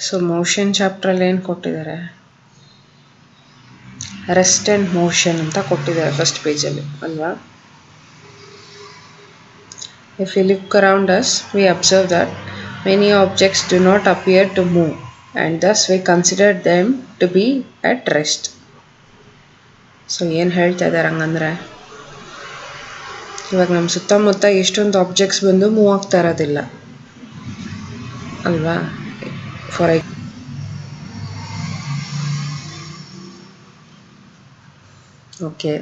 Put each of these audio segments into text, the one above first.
So motion ಚಾಪ್ಟ್ರಲ್ಲಿ ಏನು ಕೊಟ್ಟಿದ್ದಾರೆ, rest and motion ಅಂತ ಕೊಟ್ಟಿದ್ದಾರೆ ಫಸ್ಟ್ ಪೇಜಲ್ಲಿ ಅಲ್ವಾ. If we look around us, we observe that many objects do not appear to move, and thus we consider them to be at rest. So ಏನು ಹೇಳ್ತಾ ಇದ್ದಾರೆ ಹಂಗಂದ್ರೆ, ಇವಾಗ ನಮ್ಮ ಸುತ್ತಮುತ್ತ ಎಷ್ಟೊಂದು ಆಬ್ಜೆಕ್ಟ್ಸ್ ಬಂದು ಮೂವ್ ಆಗ್ತಾ ಇರೋದಿಲ್ಲ ಅಲ್ವಾ. ಫಾರ್ ಓಕೆ,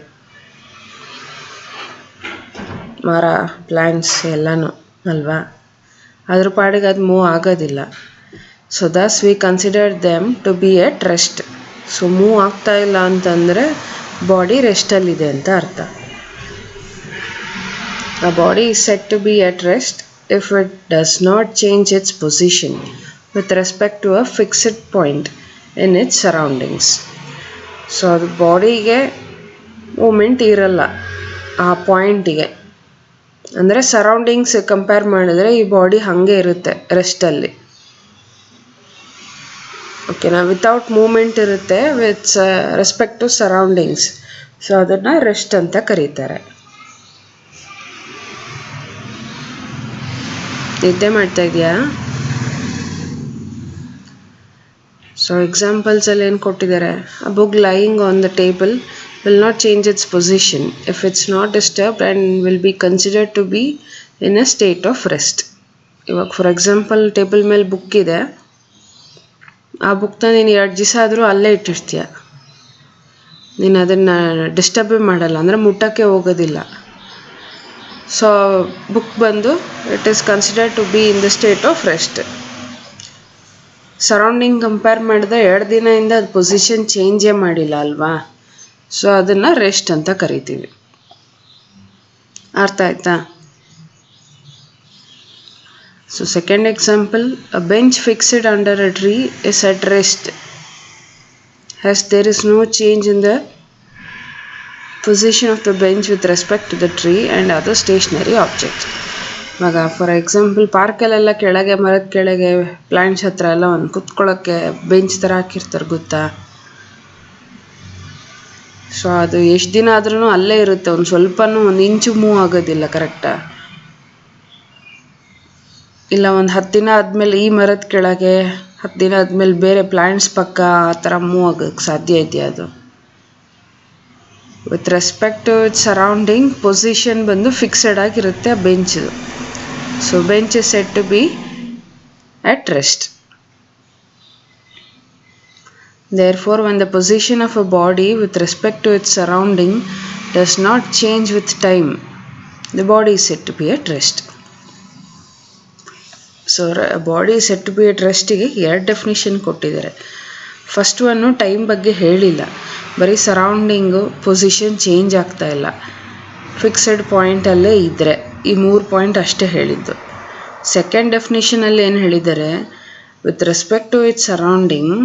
ಮರ, ಪ್ಲ್ಯಾಂಟ್ಸ್ ಎಲ್ಲನೂ ಅಲ್ವಾ, ಅದ್ರ ಪಾಡಿಗೆ ಅದು ಮೂವ್ ಆಗೋದಿಲ್ಲ. So thus we consider them to be at rest. So move ಆಗ್ತಾ ಇಲ್ಲ ಅಂತಂದರೆ ಬಾಡಿ ರೆಸ್ಟಲ್ಲಿದೆ ಅಂತ ಅರ್ಥ. A body is said to be at rest if it does not change its position with respect to a fixed point in its surroundings. So ಅದು ಬಾಡಿಗೆ moment ಇರಲ್ಲ ಆ ಪಾಯಿಂಟಿಗೆ, ಅಂದರೆ ಸರೌಂಡಿಂಗ್ಸ್ ಕಂಪೇರ್ ಮಾಡಿದ್ರೆ ಈ ಬಾಡಿ ಹಾಗೆ ಇರುತ್ತೆ ರೆಸ್ಟಲ್ಲಿ. ಓಕೆನಾ, ವಿತೌಟ್ ಮೂಮೆಂಟ್ ಇರುತ್ತೆ with respect to surroundings. So ಅದನ್ನು ರೆಸ್ಟ್ ಅಂತ ಕರೀತಾರೆ. ನಿದ್ದೆ ಮಾಡ್ತಾ ಇದೆಯಾ? ಸೊ ಎಕ್ಸಾಂಪಲ್ಸಲ್ಲಿ ಏನು ಕೊಟ್ಟಿದ್ದಾರೆ, a book lying on the table will not change its position if it's not disturbed and will be considered to be in a state of rest. ಇವಾಗ ಫಾರ್ ಎಕ್ಸಾಂಪಲ್ ಟೇಬಲ್ ಮೇಲೆ ಬುಕ್ ಇದೆ, ಆ ಬುಕ್ನ ನೀನು 2 ದಿವಸ ಆದರೂ ಅಲ್ಲೇ ಇಟ್ಟಿರ್ತೀಯ, ನೀನು ಅದನ್ನು ಡಿಸ್ಟರ್ಬೇ ಮಾಡಲ್ಲ, ಅಂದರೆ ಮುಟ್ಟಕ್ಕೆ ಹೋಗೋದಿಲ್ಲ. ಸೊ ಬುಕ್ ಬಂದು it is considered to be in the state of rest. Surrounding compare ಮಾಡಿದ್ರೆ 2 ದಿನದಿಂದ ಅದು ಪೊಸಿಷನ್ ಚೇಂಜೇ ಮಾಡಿಲ್ಲ ಅಲ್ವಾ. ಸೊ ಅದನ್ನು ರೆಸ್ಟ್ ಅಂತ ಕರಿತೀವಿ. ಅರ್ಥ ಆಯ್ತಾ? So second example, a bench fixed under a tree is at rest as there is no change in the position of the bench with respect to the tree and other stationary objects. ಇವಾಗ for example ಪಾರ್ಕಲ್ಲೆಲ್ಲ ಕೆಳಗೆ, ಮರದ ಕೆಳಗೆ, plants ಹತ್ರ ಎಲ್ಲ ಒಂದು ಕುತ್ಕೊಳ್ಳೋಕ್ಕೆ bench ಥರ ಹಾಕಿರ್ತಾರೆ ಗೊತ್ತಾ. ಸೊ ಅದು ಎಷ್ಟು ದಿನ ಆದ್ರೂ ಅಲ್ಲೇ ಇರುತ್ತೆ, ಒಂದು ಸ್ವಲ್ಪನೂ 1 ಇಂಚು ಮೂವ್ ಆಗೋದಿಲ್ಲ ಕರೆಕ್ಟಾ. ಇಲ್ಲ ಒಂದು 10 ದಿನ ಆದಮೇಲೆ ಈ ಮರದ ಕೆಳಗೆ, 10 ದಿನ ಆದಮೇಲೆ ಬೇರೆ ಪ್ಲ್ಯಾಂಟ್ಸ್ ಪಕ್ಕ ಆ ಥರ ಮೂವ್ ಆಗೋಕ್ಕೆ ಸಾಧ್ಯ ಇದೆಯಾ? ಅದು with respect to its surrounding position ಬಂದು ಫಿಕ್ಸೆಡ್ ಆಗಿರುತ್ತೆ ಆ ಬೆಂಚದು. So bench is said to be at rest. Therefore, when the position of a body with respect to its surrounding does not change with time, the body is said to be at rest. So, a body is said to be at rest ಗೆ 2 definition ಕೊಟ್ಟಿದ್ದಾರೆ. First one time ಬಗ್ಗೆ ಹೇಳಿಲ್ಲ, ಬರೀ surrounding position change ಆಗ್ತಾ ಇಲ್ಲ, fixed ಪಾಯಿಂಟಲ್ಲೇ ಇದ್ದರೆ, ಈ 3 point ಅಷ್ಟೇ ಹೇಳಿದ್ದು. ಸೆಕೆಂಡ್ ಡೆಫಿನಿಷನಲ್ಲಿ ಏನು ಹೇಳಿದ್ದಾರೆ, with respect to its surrounding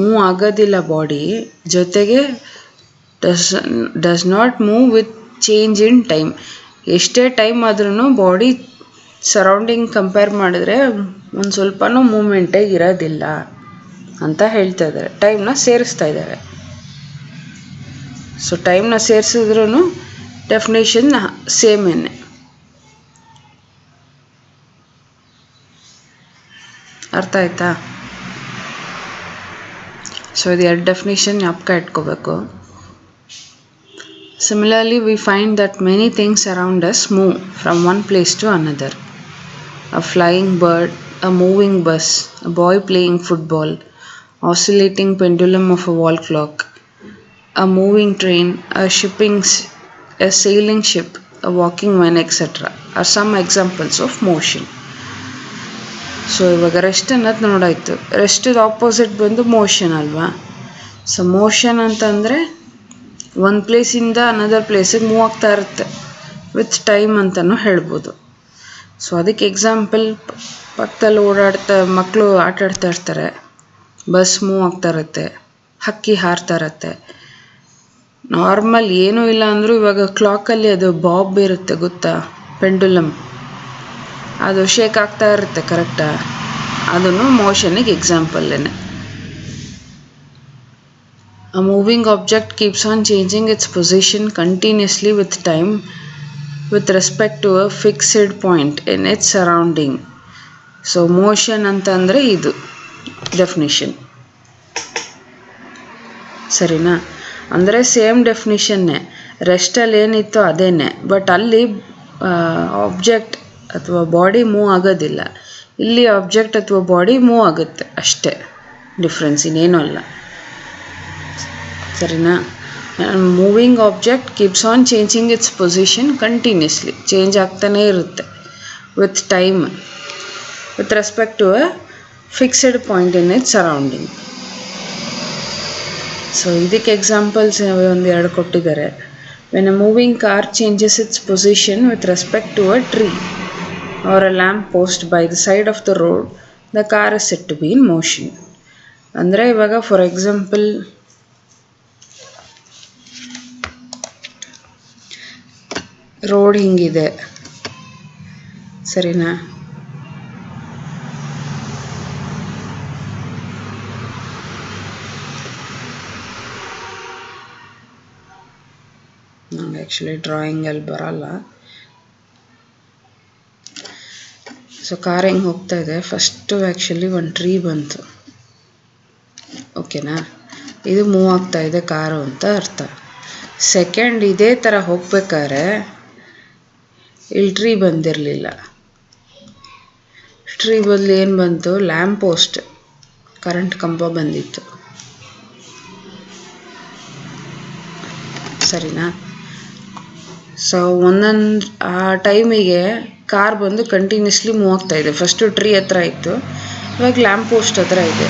move ಆಗೋದಿಲ್ಲ ಬಾಡಿ, ಜೊತೆಗೆ does not move with change in time. ಎಷ್ಟೇ ಟೈಮ್ ಆದ್ರೂ ಬಾಡಿ ಸರೌಂಡಿಂಗ್ ಕಂಪೇರ್ ಮಾಡಿದ್ರೆ ಒಂದು ಸ್ವಲ್ಪನೂ ಮೂಮೆಂಟೇ ಇರೋದಿಲ್ಲ ಅಂತ ಹೇಳ್ತಾ ಇದ್ದಾರೆ. ಟೈಮ್ನ ಸೇರಿಸ್ತಾ ಇದ್ದಾರೆ. ಸೊ ಟೈಮ್ನ ಸೇರಿಸಿದ್ರೂ ಡೆಫಿನೇಷನ್ ಸೇಮೇನೆ. ಅರ್ಥ ಆಯ್ತಾ? ಸೊ ಇದು 2 ಡೆಫಿನೇಷನ್ ಜ್ಞಾಪಕ ಇಟ್ಕೋಬೇಕು. Similarly, we find that many things around us move from one place to another. A flying bird, a moving bus, a boy playing football, oscillating pendulum of a wall clock, a moving train, a sailing ship, a walking man, etc. are some examples of motion. So ಇವಾಗ rest ಅನ್ನೋದು ನೋಡಾಯಿತು. ರೆಸ್ಟದ opposite ಬಂದು motion ಅಲ್ವಾ. So motion ಅಂತಂದರೆ ಒಂದು ಪ್ಲೇಸಿಂದ another ಪ್ಲೇಸಿಗೆ move ಆಗ್ತಾ ಇರುತ್ತೆ with time ಅಂತಲೂ ಹೇಳ್ಬೋದು. ಸೊ ಅದಕ್ಕೆ ಎಕ್ಸಾಂಪಲ್, ಪಕ್ಕದಲ್ಲಿ ಮಕ್ಕಳು ಆಟ ಆಡ್ತಾ ಇರ್ತಾರೆ, ಬಸ್ ಮೂವ್ ಆಗ್ತಾ ಇರುತ್ತೆ, ಹಕ್ಕಿ ಹಾರ್ತಾ ಇರುತ್ತೆ. ನಾರ್ಮಲ್ ಏನೂ ಇಲ್ಲ ಅಂದರೂ ಇವಾಗ ಕ್ಲಾಕಲ್ಲಿ ಅದು ಬಾಬ್ ಇರುತ್ತೆ ಗೊತ್ತಾ, ಪೆಂಡುಲಮ್, ಅದು ಶೇಕ್ ಆಗ್ತಾ ಇರುತ್ತೆ ಕರೆಕ್ಟಾ. ಅದನ್ನು ಮೋಷನ್ಗೆ ಎಕ್ಸಾಂಪಲ್ಲೇನೆ. A moving object keeps on changing its position continuously with time with respect to a fixed point in its surrounding. So motion ಅಂತಂದರೆ ಇದು ಡೆಫಿನಿಷನ್. ಸರಿನಾ? ಅಂದರೆ ಸೇಮ್ ಡೆಫಿನಿಷನ್ನೇ, ರೆಸ್ಟಲ್ಲಿ ಏನಿತ್ತು ಅದೇನೆ, ಬಟ್ ಅಲ್ಲಿ ಆಬ್ಜೆಕ್ಟ್ ಅಥವಾ ಬಾಡಿ ಮೂವ್ ಆಗೋದಿಲ್ಲ. ಇಲ್ಲಿ ಆಬ್ಜೆಕ್ಟ್ ಅಥವಾ ಬಾಡಿ ಮೂವ್ ಆಗುತ್ತೆ ಅಷ್ಟೇ ಡಿಫ್ರೆನ್ಸ್, ಇನ್ನೇನೂ ಅಲ್ಲ. ಸರಿನಾ? Moving object keeps on changing its position continuously, change ಆಗ್ತಾನೇ ಇರುತ್ತೆ with time with respect to a fixed point in its surrounding. So ಇದಕ್ಕೆ ಎಕ್ಸಾಂಪಲ್ಸ್ ಒಂದೆರಡು ಕೊಟ್ಟಿದ್ದಾರೆ. When a moving car changes its position with respect to a tree or a lamp post by the side of the road, the car is said to be in motion. ಅಂದರೆ ಇವಾಗ for example road ಹಿಂಗಿದೆ, ಸರಿನಾ? ನಂಗೆ actually ಡ್ರಾಯಿಂಗಲ್ಲಿ ಬರಲ್ಲ. So car ಹೆಂಗೆ ಹೋಗ್ತಾ ಇದೆ, ಫಸ್ಟು ಆ್ಯಕ್ಚುಲಿ ಒಂದು ಟ್ರೀ ಬಂತು, ಓಕೆನಾ? ಇದು ಮೂವ್ ಆಗ್ತಾ ಇದೆ ಕಾರು ಅಂತ ಅರ್ಥ. ಸೆಕೆಂಡ್ ಇದೇ ಥರ ಹೋಗ್ಬೇಕಾದ್ರೆ ಇಲ್ಲಿ ಟ್ರೀ ಬಂದಿರಲಿಲ್ಲ. ಟ್ರೀ ಬದಲು ಏನು ಬಂತು? ಲ್ಯಾಂಪ್ ಪೋಸ್ಟ್, ಕರೆಂಟ್ ಕಂಬ ಬಂದಿತ್ತು, ಸರಿನಾ? ಸೊ ಒಂದೊಂದು ಆ ಟೈಮಿಗೆ ಕಾರ್ ಬಂದು ಕಂಟಿನ್ಯೂಸ್ಲಿ ಮೂವ್ ಆಗ್ತಾ ಇದೆ. ಫಸ್ಟು ಟ್ರೀ ಹತ್ರ ಇತ್ತು, ಇವಾಗ ಲ್ಯಾಂಪ್ ಪೋಸ್ಟ್ ಹತ್ರ ಇದೆ.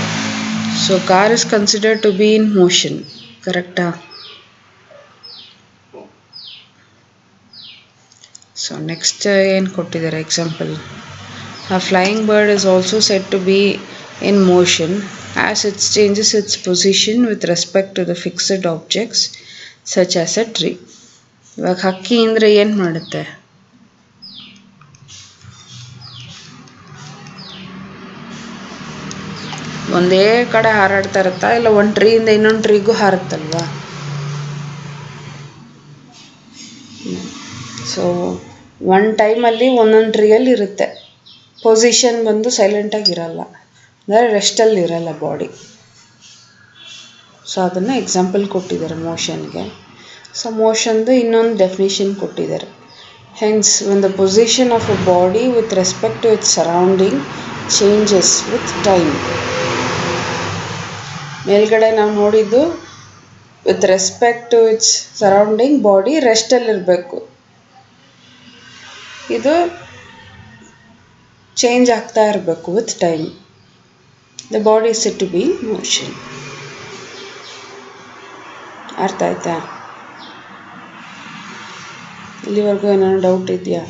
So car is considered to be in motion, ಕರೆಕ್ಟಾ? ಸೊ ನೆಕ್ಸ್ಟ್ ಏನು ಕೊಟ್ಟಿದ್ದಾರೆ example? A flying bird is also said to be in motion as its changes its position with respect to the fixed objects such as a tree. ಇವಾಗ ಹಕ್ಕಿ ಅಂದರೆ ಏನು ಮಾಡುತ್ತೆ? ಒಂದೇ ಕಡೆ ಹಾರಾಡ್ತಾ ಇರುತ್ತಾ, ಇಲ್ಲ ಒಂದು ಟ್ರೀಯಿಂದ ಇನ್ನೊಂದು ಟ್ರೀಗೂ ಹಾರುತ್ತಲ್ವಾ? ಸೊ ಒನ್ ಟೈಮಲ್ಲಿ ಒಂದೊಂದು ಟ್ರೀಯಲ್ಲಿ ಇರುತ್ತೆ, ಪೊಸಿಷನ್ ಬಂದು ಸೈಲೆಂಟಾಗಿ ಇರಲ್ಲ, ಅಂದರೆ ರೆಸ್ಟಲ್ಲಿ ಇರಲ್ಲ ಬಾಡಿ. ಸೊ ಅದನ್ನು ಎಕ್ಸಾಂಪಲ್ ಕೊಟ್ಟಿದ್ದಾರೆ ಮೋಷನ್ಗೆ. ಸೊ ಮೋಷನ್ದು ಇನ್ನೊಂದು ಡೆಫಿನಿಷನ್ ಕೊಟ್ಟಿದ್ದಾರೆ. Hence when the position of a body with respect to its surrounding changes with time. ಮೇಲ್ಗಡೆ ನಾವು ನೋಡಿದ್ದು with respect to its surrounding body ರೆಸ್ಟಲ್ಲಿರಬೇಕು, ಇದು ಚೇಂಜ್ ಆಗ್ತಾ ಇರಬೇಕು with time. The body is said to be in motion. ಅರ್ಥ ಆಯ್ತಾ? ಇಲ್ಲಿವರೆಗೂ ಏನಾದ್ರು ಡೌಟ್ ಇದೆಯಾ?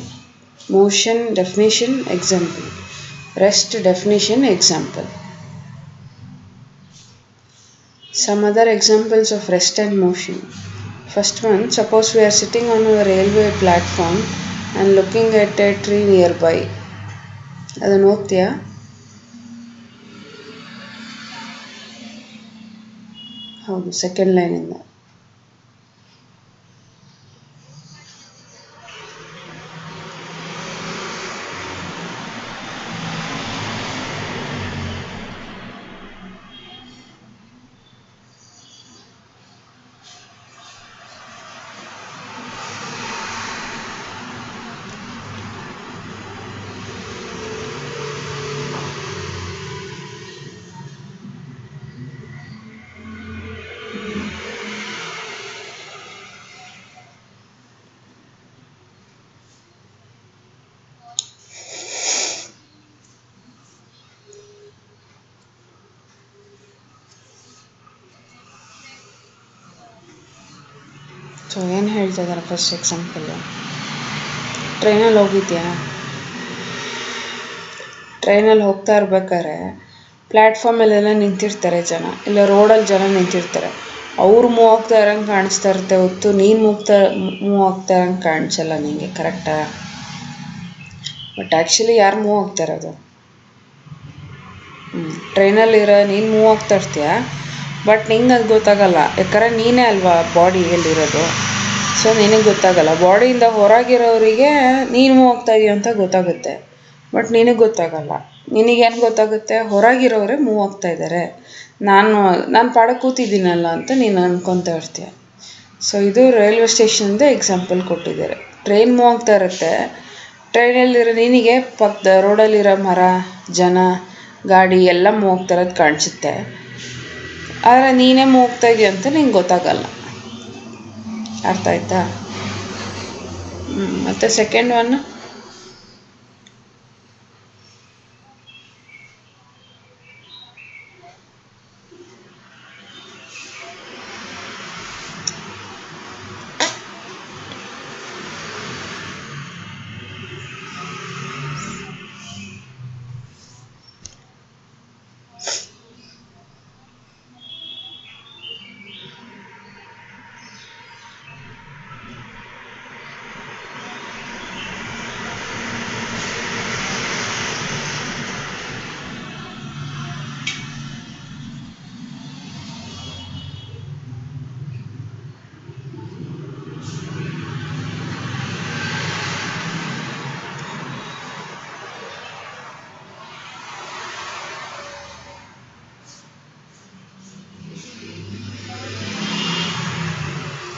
Motion definition example, rest definition example. Some other examples of rest and motion. First one, suppose we are sitting on a railway platform and looking at a tree nearby. ಅದನ್ನು ಓದ್ತೀಯಾ? ಹೌದು, second ಲೈನಿಂದ. So ಏನು ಹೇಳ್ತಾ ಇದ್ದಾರೆ first example? ಟ್ರೈನಲ್ಲಿ ಹೋಗಿದ್ಯಾ? ಟ್ರೈನಲ್ಲಿ ಹೋಗ್ತಾ ಇರ್ಬೇಕಾದ್ರೆ ಪ್ಲ್ಯಾಟ್ಫಾರ್ಮಲ್ಲೆಲ್ಲ ನಿಂತಿರ್ತಾರೆ ಜನ, ಇಲ್ಲ ರೋಡಲ್ಲಿ ಜನ ನಿಂತಿರ್ತಾರೆ. ಅವ್ರು ಮೂವ್ ಆಗ್ತಾ ಇರೋಂಗೆ ಕಾಣಿಸ್ತಾ ಇರುತ್ತೆ ಹೊತ್ತು ನೀನು ಮೂವ್ ಆಗ್ತಾ ಇರೋಂಗೆ ಕಾಣಿಸಲ್ಲ ನಿಮಗೆ, ಕರೆಕ್ಟಾ? ಬಟ್ ಆ್ಯಕ್ಚುಲಿ ಯಾರು ಮೂವ್ ಆಗ್ತಾ ಇರೋದು? ಟ್ರೈನಲ್ಲಿರೋ ನೀನು ಮೂವ್ ಆಗ್ತಾ ಇರ್ತೀಯ, ಬಟ್ ನಿಂಗೆ ಅದು ಗೊತ್ತಾಗಲ್ಲ, ಯಾಕಂದರೆ ನೀನೇ ಅಲ್ವಾ ಬಾಡಿಯಲ್ಲಿರೋದು. ಸೊ ನಿನಗೆ ಗೊತ್ತಾಗಲ್ಲ. ಬಾಡಿಯಿಂದ ಹೊರಗಿರೋರಿಗೆ ನೀನು ಮೂವ್ ಆಗ್ತಾ ಇದೀಯ ಅಂತ ಗೊತ್ತಾಗುತ್ತೆ, ಬಟ್ ನಿನಗೆ ಗೊತ್ತಾಗಲ್ಲ. ನಿನಗೇನು ಗೊತ್ತಾಗುತ್ತೆ, ಹೊರಗಿರೋರೇ ಮೂವ್ ಆಗ್ತಾ ಇದ್ದಾರೆ, ನಾನು ಪಾಡಕ್ಕೆ ಕೂತಿದ್ದೀನಲ್ಲ ಅಂತ ನೀನು ಅನ್ಕೊತಾ ಇರ್ತೀಯ. ಸೊ ಇದು ರೈಲ್ವೆ ಸ್ಟೇಷನ್ದೇ ಎಕ್ಸಾಂಪಲ್ ಕೊಟ್ಟಿದ್ದಾರೆ. ಟ್ರೈನ್ ಮೂವ್ ಆಗ್ತಾ ಇರುತ್ತೆ, ಟ್ರೈನಲ್ಲಿರೋ ನಿನಗೆ ಪಕ್ಕದ ರೋಡಲ್ಲಿರೋ ಮರ, ಜನ, ಗಾಡಿ ಎಲ್ಲ ಮೂವ್ ಆಗ್ತಾ ಇರೋದು ಕಾಣಿಸುತ್ತೆ, ಆದರೆ ನೀನೇ ಮೂವ್ ಆಗ್ತಾ ಇದೀಯ ಅಂತ ನಿಂಗೆ ಗೊತ್ತಾಗಲ್ಲ. ಅರ್ಥ ಆಯ್ತಾ? ಮತ್ತು ಸೆಕೆಂಡ್ ಒನ್,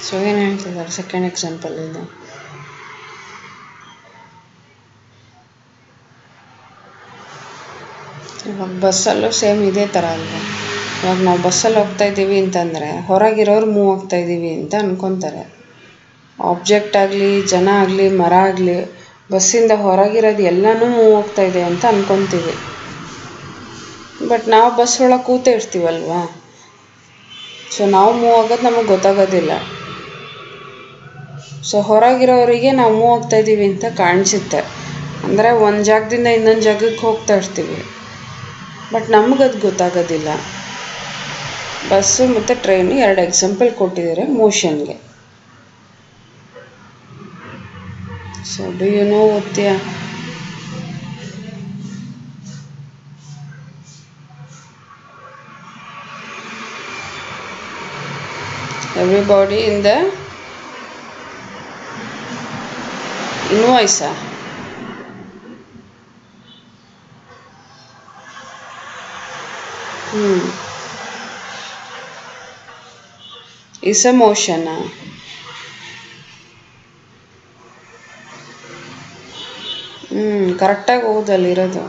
ಸೊ ಏನು ಹೇಳ್ತಿದ್ದಾರೆ ಸೆಕೆಂಡ್ ಎಕ್ಸಾಂಪಲಲ್ಲಿ? ಇವಾಗ ಬಸ್ಸಲ್ಲೂ ಸೇಮ್ ಇದೇ ಥರ ಅಲ್ವಾ. ಇವಾಗ ನಾವು ಬಸ್ಸಲ್ಲಿ ಹೋಗ್ತಾ ಇದ್ದೀವಿ ಅಂತಂದರೆ ಹೊರಗಿರೋರು ಮೂವ್ ಆಗ್ತಾ ಇದ್ದೀವಿ ಅಂತ ಅನ್ಕೊತಾರೆ. ಆಬ್ಜೆಕ್ಟ್ ಆಗಲಿ, ಜನ ಆಗಲಿ, ಮರ ಆಗಲಿ, ಬಸ್ಸಿಂದ ಹೊರಗಿರೋದು ಎಲ್ಲನೂ ಮೂವ್ ಆಗ್ತಾ ಇದೆ ಅಂತ ಅನ್ಕೊತೀವಿ. ಬಟ್ ನಾವು ಬಸ್ ಒಳಗೆ ಕೂತೇ ಇರ್ತೀವಲ್ವಾ, ಸೊ ನಾವು ಮೂವ್ ಆಗೋದು ನಮಗೆ ಗೊತ್ತಾಗೋದಿಲ್ಲ. ಸೊ ಹೊರಗಿರೋರಿಗೆ ನಾವು ಮೂವ್ ಆಗ್ತಾ ಇದ್ದೀವಿ ಅಂತ ಕಾಣಿಸುತ್ತೆ, ಅಂದರೆ ಒಂದು ಜಾಗದಿಂದ ಇನ್ನೊಂದು ಜಾಗಕ್ಕೆ ಹೋಗ್ತಾ ಇರ್ತೀವಿ, ಬಟ್ ನಮಗದು ಗೊತ್ತಾಗೋದಿಲ್ಲ. ಬಸ್ಸು ಮತ್ತು ಟ್ರೈನು 2 ಎಕ್ಸಾಂಪಲ್ ಕೊಟ್ಟಿದ್ದಾರೆ ಮೋಷನ್ಗೆ. ಸೊ ಡು ಯು ನೋ ಓದ್ತೀಯ? ಎವ್ರಿಬಾಡಿ ಇನ್ ದ ಇನ್ವಾಯ್ಸಾ? ಇಸ್ ಅ ಮೋಷನಾ? ಕರೆಕ್ಟಾಗಿ ಓದಲ್ಲಿರೋದು.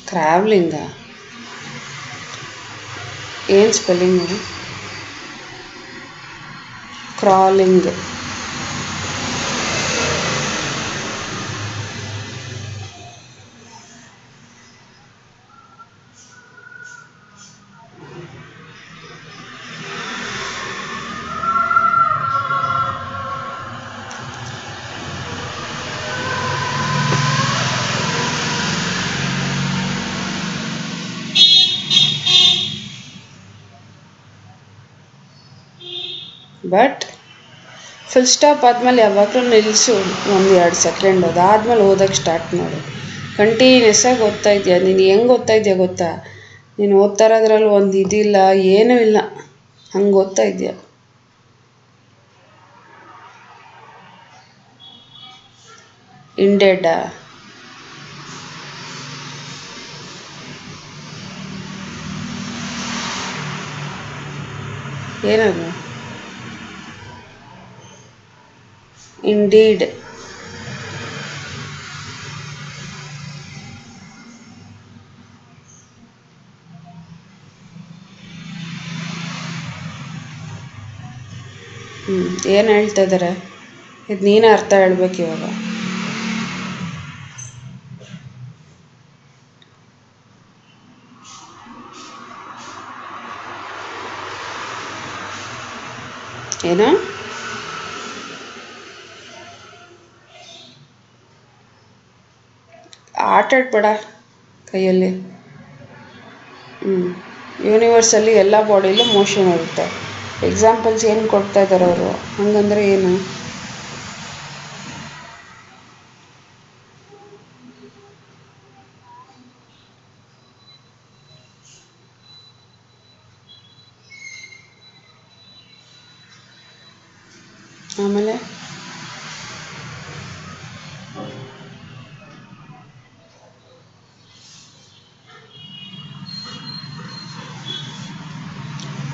ಟ್ರಾವ್ಲಿಂಗ ಏನು spelling? Crawling. But full stop ಆದಮೇಲೆ ಯಾವಾಗಲೂ ನಿಲ್ಲಿಸು 1-2 ಸೆಕೆಂಡ್, ಅದಾದಮೇಲೆ ಓದೋಕ್ಕೆ ಸ್ಟಾರ್ಟ್ ಮಾಡು. ಕಂಟಿನ್ಯೂಸ್ ಆಗಿ ಓದ್ತಾ ಇದೆಯಾ. ನೀನು ಹೆಂಗೆ ಓದ್ತಾ ಇದೆಯಾ ಗೊತ್ತಾ? ನೀನು ಓದ್ತಾ ಇರೋದ್ರಲ್ಲಿ ಒಂದು ಇದಿಲ್ಲ, ಏನೂ ಇಲ್ಲ, ಹಂಗೆ ಓದ್ತಾ ಇದೆಯಾ. ಇಂಡೆಡಾ? ಏನದು? ಇಂಡೀಡ್. ಏನು ಹೇಳ್ತಾ ಇದ್ದಾರೆ? ಇದು ನೀನೇ ಅರ್ಥ ಹೇಳ್ಬೇಕು ಇವಾಗ. ಏನು? ಆಟಾಡ್ಬೇಡ ಕೈಯಲ್ಲಿ. ಯೂನಿವರ್ಸಲ್ಲಿ ಎಲ್ಲ ಬಾಡಿಲೂ ಮೋಷನ್ ಇರುತ್ತೆ. ಎಕ್ಸಾಂಪಲ್ಸ್ ಏನು ಕೊಡ್ತಾ ಇದ್ದಾರೆ ಅವರು? ಹಂಗಂದ್ರೆ ಏನು? ಆಮೇಲೆ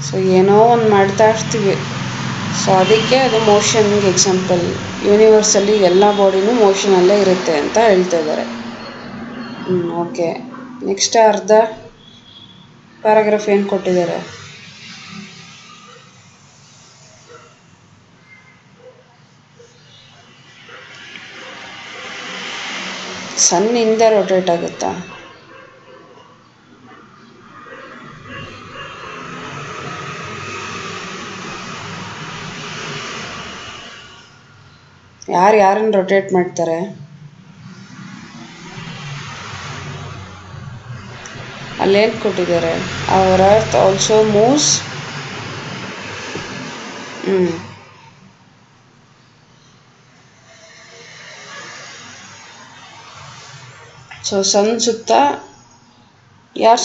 ಸೊ ಏನೋ ಒಂದು ಮಾಡ್ತಾ ಇರ್ತೀವಿ, ಸೊ ಅದಕ್ಕೆ ಅದು ಮೋಷನ್ಗೆ ಎಕ್ಸಾಂಪಲ್. ಯೂನಿವರ್ಸಲ್ಲಿ ಎಲ್ಲ ಬಾಡಿನೂ ಮೋಷನಲ್ಲೇ ಇರುತ್ತೆ ಅಂತ ಹೇಳ್ತಾ ಇದ್ದಾರೆ. ಓಕೆ. ನೆಕ್ಸ್ಟ್ ಅರ್ಧ ಪ್ಯಾರಾಗ್ರಾಫ್ ಏನು ಕೊಟ್ಟಿದ್ದಾರೆ? ಸನ್ ಹಿಂದೆ ರೊಟೇಟ್ ಆಗುತ್ತಾ? ಯಾರನ್ನು ರೊಟೇಟ್ ಮಾಡ್ತಾರೆ? ಅಲ್ಲೇನು ಕೊಟ್ಟಿದ್ದಾರೆ? Our earth also moves. So sun ಸುತ್ತ ಯಾರು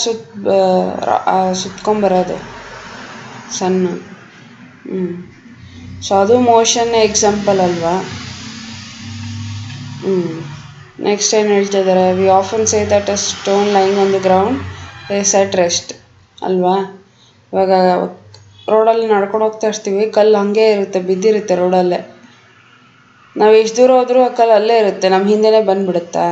ಸುತ್ಕೊಂಬರೋದು? ಸನ್ನು. ಸೊ ಅದು ಮೋಷನ್ ಎಕ್ಸಾಂಪಲ್ ಅಲ್ವಾ? ನೆಕ್ಸ್ಟ್ ಏನು ಹೇಳ್ತಾ ಇದ್ದಾರೆ? We often say that a stone lying on the ground is at rest ಅಲ್ವಾ? ಇವಾಗ ರೋಡಲ್ಲಿ ನಡ್ಕೊಂಡು ಹೋಗ್ತಾ ಇರ್ತೀವಿ, ಕಲ್ಲು ಹಾಗೆ ಇರುತ್ತೆ, ಬಿದ್ದಿರುತ್ತೆ ರೋಡಲ್ಲೇ. ನಾವು ಎಷ್ಟು ದೂರ ಹೋದರೂ ಆ ಕಲ್ಲು ಅಲ್ಲೇ ಇರುತ್ತೆ, ನಮ್ಮ ಹಿಂದೆನೇ ಬಂದುಬಿಡುತ್ತಾ?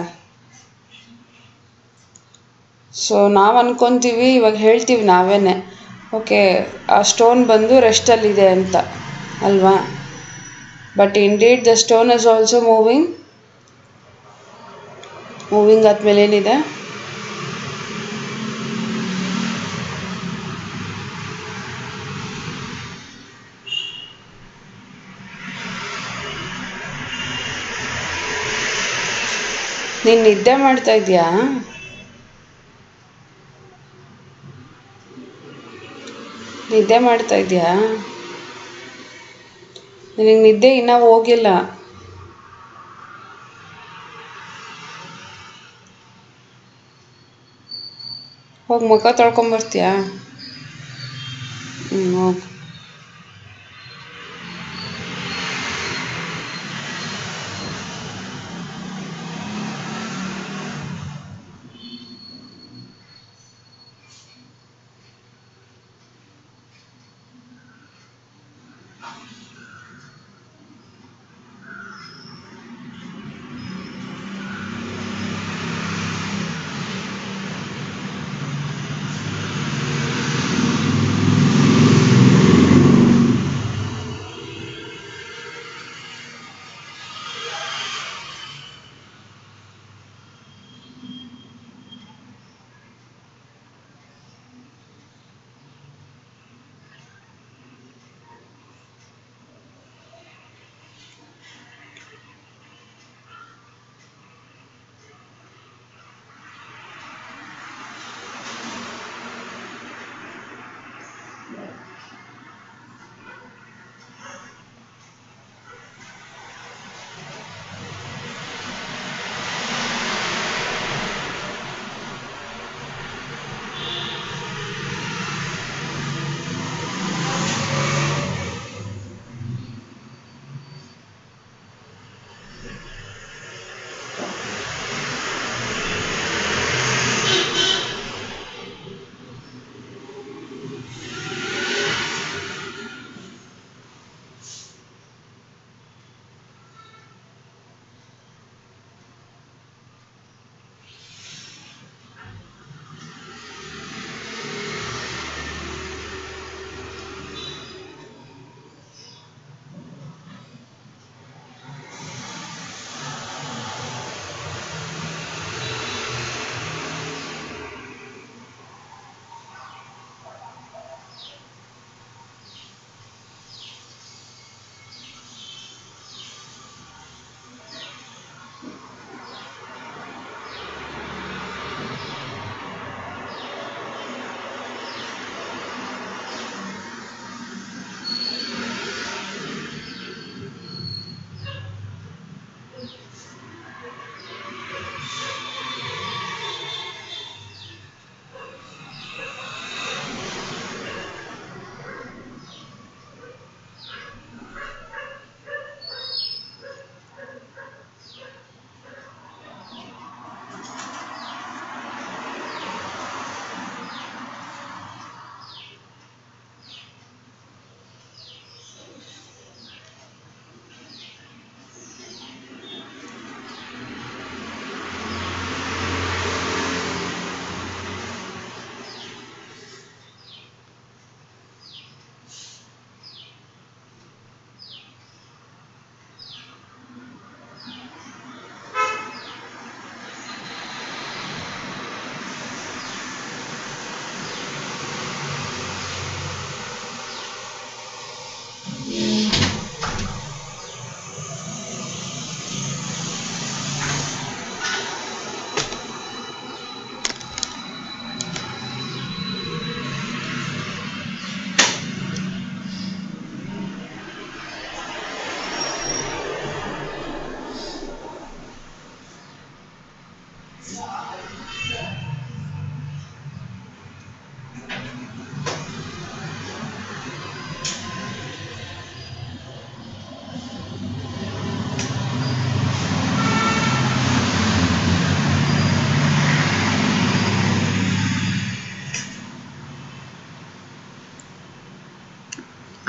ಸೊ ನಾವು ಅನ್ಕೊತೀವಿ, ಇವಾಗ ಹೇಳ್ತೀವಿ ನಾವೇನೆ, ಓಕೆ ಆ ಸ್ಟೋನ್ ಬಂದು ರೆಸ್ಟಲ್ಲಿದೆ ಅಂತ ಅಲ್ವಾ? But indeed the stone is also moving ಆದಮೇಲೆ ಏನಿದೆ? ನೀನು ನಿದ್ದೆ ಮಾಡ್ತಾ ಇದೀಯಾ? ನಿದ್ದೆ ಮಾಡ್ತಾ ಇದೆಯಾ? ನಿನಗೆ ನಿದ್ದೆ ಇನ್ನೂ ಹೋಗಿಲ್ಲ. ಹೋಗಿ ಮುಖ ತೊಳ್ಕೊಂಬರ್ತೀಯಾ? ಹೋಗು.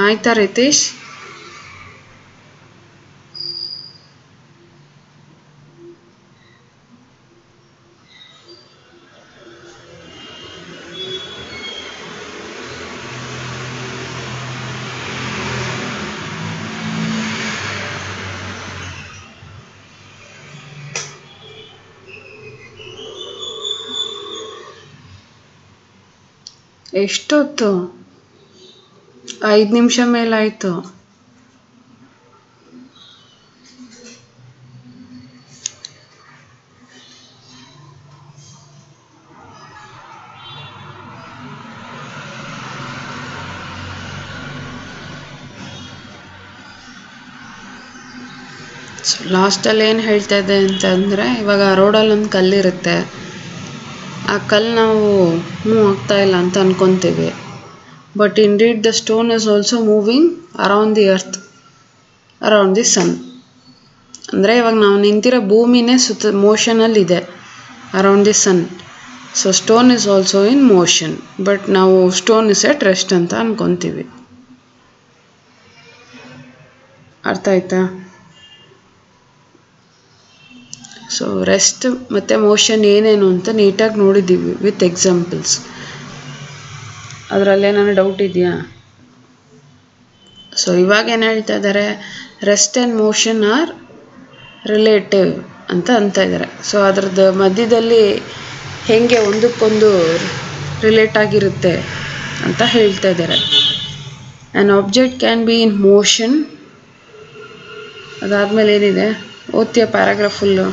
ಆಯ್ತಾ ರಿತೇಶ್? ಎಷ್ಟೊತ್ತು? 5 ನಿಮಿಷ ಮೇಲಾಯ್ತು. ಲಾಸ್ಟಲ್ಲಿ ಏನು ಹೇಳ್ತಾ ಇದೆ ಅಂತಂದರೆ, ಇವಾಗ ರೋಡಲ್ಲಿ ಒಂದು ಕಲ್ಲಿರುತ್ತೆ, ಆ ಕಲ್ಲು ನಾವು ಮೂವ್ ಆಗ್ತಾ ಇಲ್ಲ ಅಂತ ಅನ್ಕೊತೀವಿ. But indeed the stone is also moving around the earth, around the sun. ಅಂದರೆ ಇವಾಗ ನಾವು ನಿಂತಿರೋ ಭೂಮಿನೇ ಮೋಷನಲ್ಲಿದೆ around the sun. So stone is also in motion, but ನಾವು ಸ್ಟೋನ್ ಇಸ್ ಎಟ್ ರೆಸ್ಟ್ ಅಂತ ಅನ್ಕೊತೀವಿ. ಅರ್ಥ ಆಯ್ತಾ? ಸೊ ರೆಸ್ಟ್ ಮತ್ತು ಮೋಷನ್ ಏನೇನು ಅಂತ ನೀಟಾಗಿ ನೋಡಿದ್ದೀವಿ ವಿತ್ ಎಕ್ಸಾಂಪಲ್ಸ್. ಅದರಲ್ಲೇನಾದ್ರು ಡೌಟ್ ಇದೆಯಾ? ಸೊ ಇವಾಗ ಏನು ಹೇಳ್ತಾ ಇದ್ದಾರೆ, rest and motion are relative ಅಂತ ಇದ್ದಾರೆ. ಸೊ ಅದ್ರದ್ದು ಮಧ್ಯದಲ್ಲಿ ಹೇಗೆ ಒಂದಕ್ಕೊಂದು ರಿಲೇಟ್ ಆಗಿರುತ್ತೆ ಅಂತ ಹೇಳ್ತಾ ಇದ್ದಾರೆ. An object can be in motion. ಅದಾದಮೇಲೆ ಏನಿದೆ, ಓದ್ತೀಯ ಪ್ಯಾರಾಗ್ರಾಫ್ ಫುಲ್ಲು?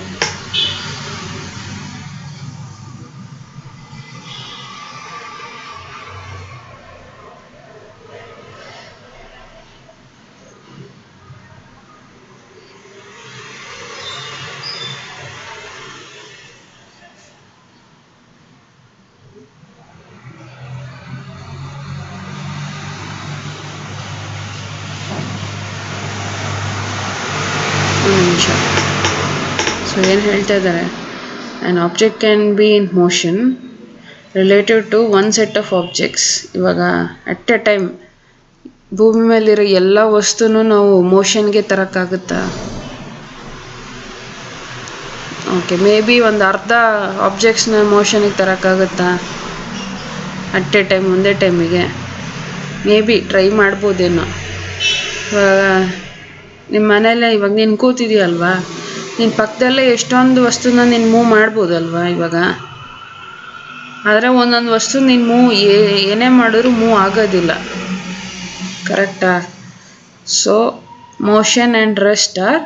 ಒಂದು ನಿಮಿಷ. ಸೊ ಏನು ಹೇಳ್ತಾ ಇದ್ದಾರೆ, an object can be in motion related to one set of objects. ಇವಾಗ ಅಟ್ ಎ ಟೈಮ್ ಭೂಮಿ ಮೇಲಿರೋ ಎಲ್ಲ ವಸ್ತುನೂ ನಾವು ಮೋಷನ್ಗೆ ತರೋಕ್ಕಾಗುತ್ತಾ? ಓಕೆ, ಮೇ ಬಿ ಒಂದು ಅರ್ಧ ಆಬ್ಜೆಕ್ಟ್ಸ್ನ ಮೋಷನಿಗೆ ತರೋಕ್ಕಾಗುತ್ತಾ ಅಟ್ ಎ ಟೈಮ್, ಒಂದೇ ಟೈಮಿಗೆ? ಮೇ ಬಿ ಟ್ರೈ ಮಾಡ್ಬೋದೇನೋ. ಇವಾಗ ನಿಮ್ಮ ಮನೇಲೆ ಇವಾಗ ನೀನು ಕೂತಿದೆಯಲ್ವಾ, ನಿನ್ನ ಪಕ್ಕದಲ್ಲೇ ಎಷ್ಟೊಂದು ವಸ್ತುನ ನೀನು ಮೂವ್ ಮಾಡ್ಬೋದಲ್ವಾ ಇವಾಗ. ಆದರೆ ಒಂದೊಂದು ವಸ್ತು ನೀನು ಏನೇ ಮಾಡಿದ್ರೂ ಮೂವ್ ಆಗೋದಿಲ್ಲ, ಕರೆಕ್ಟಾ? So motion and rest are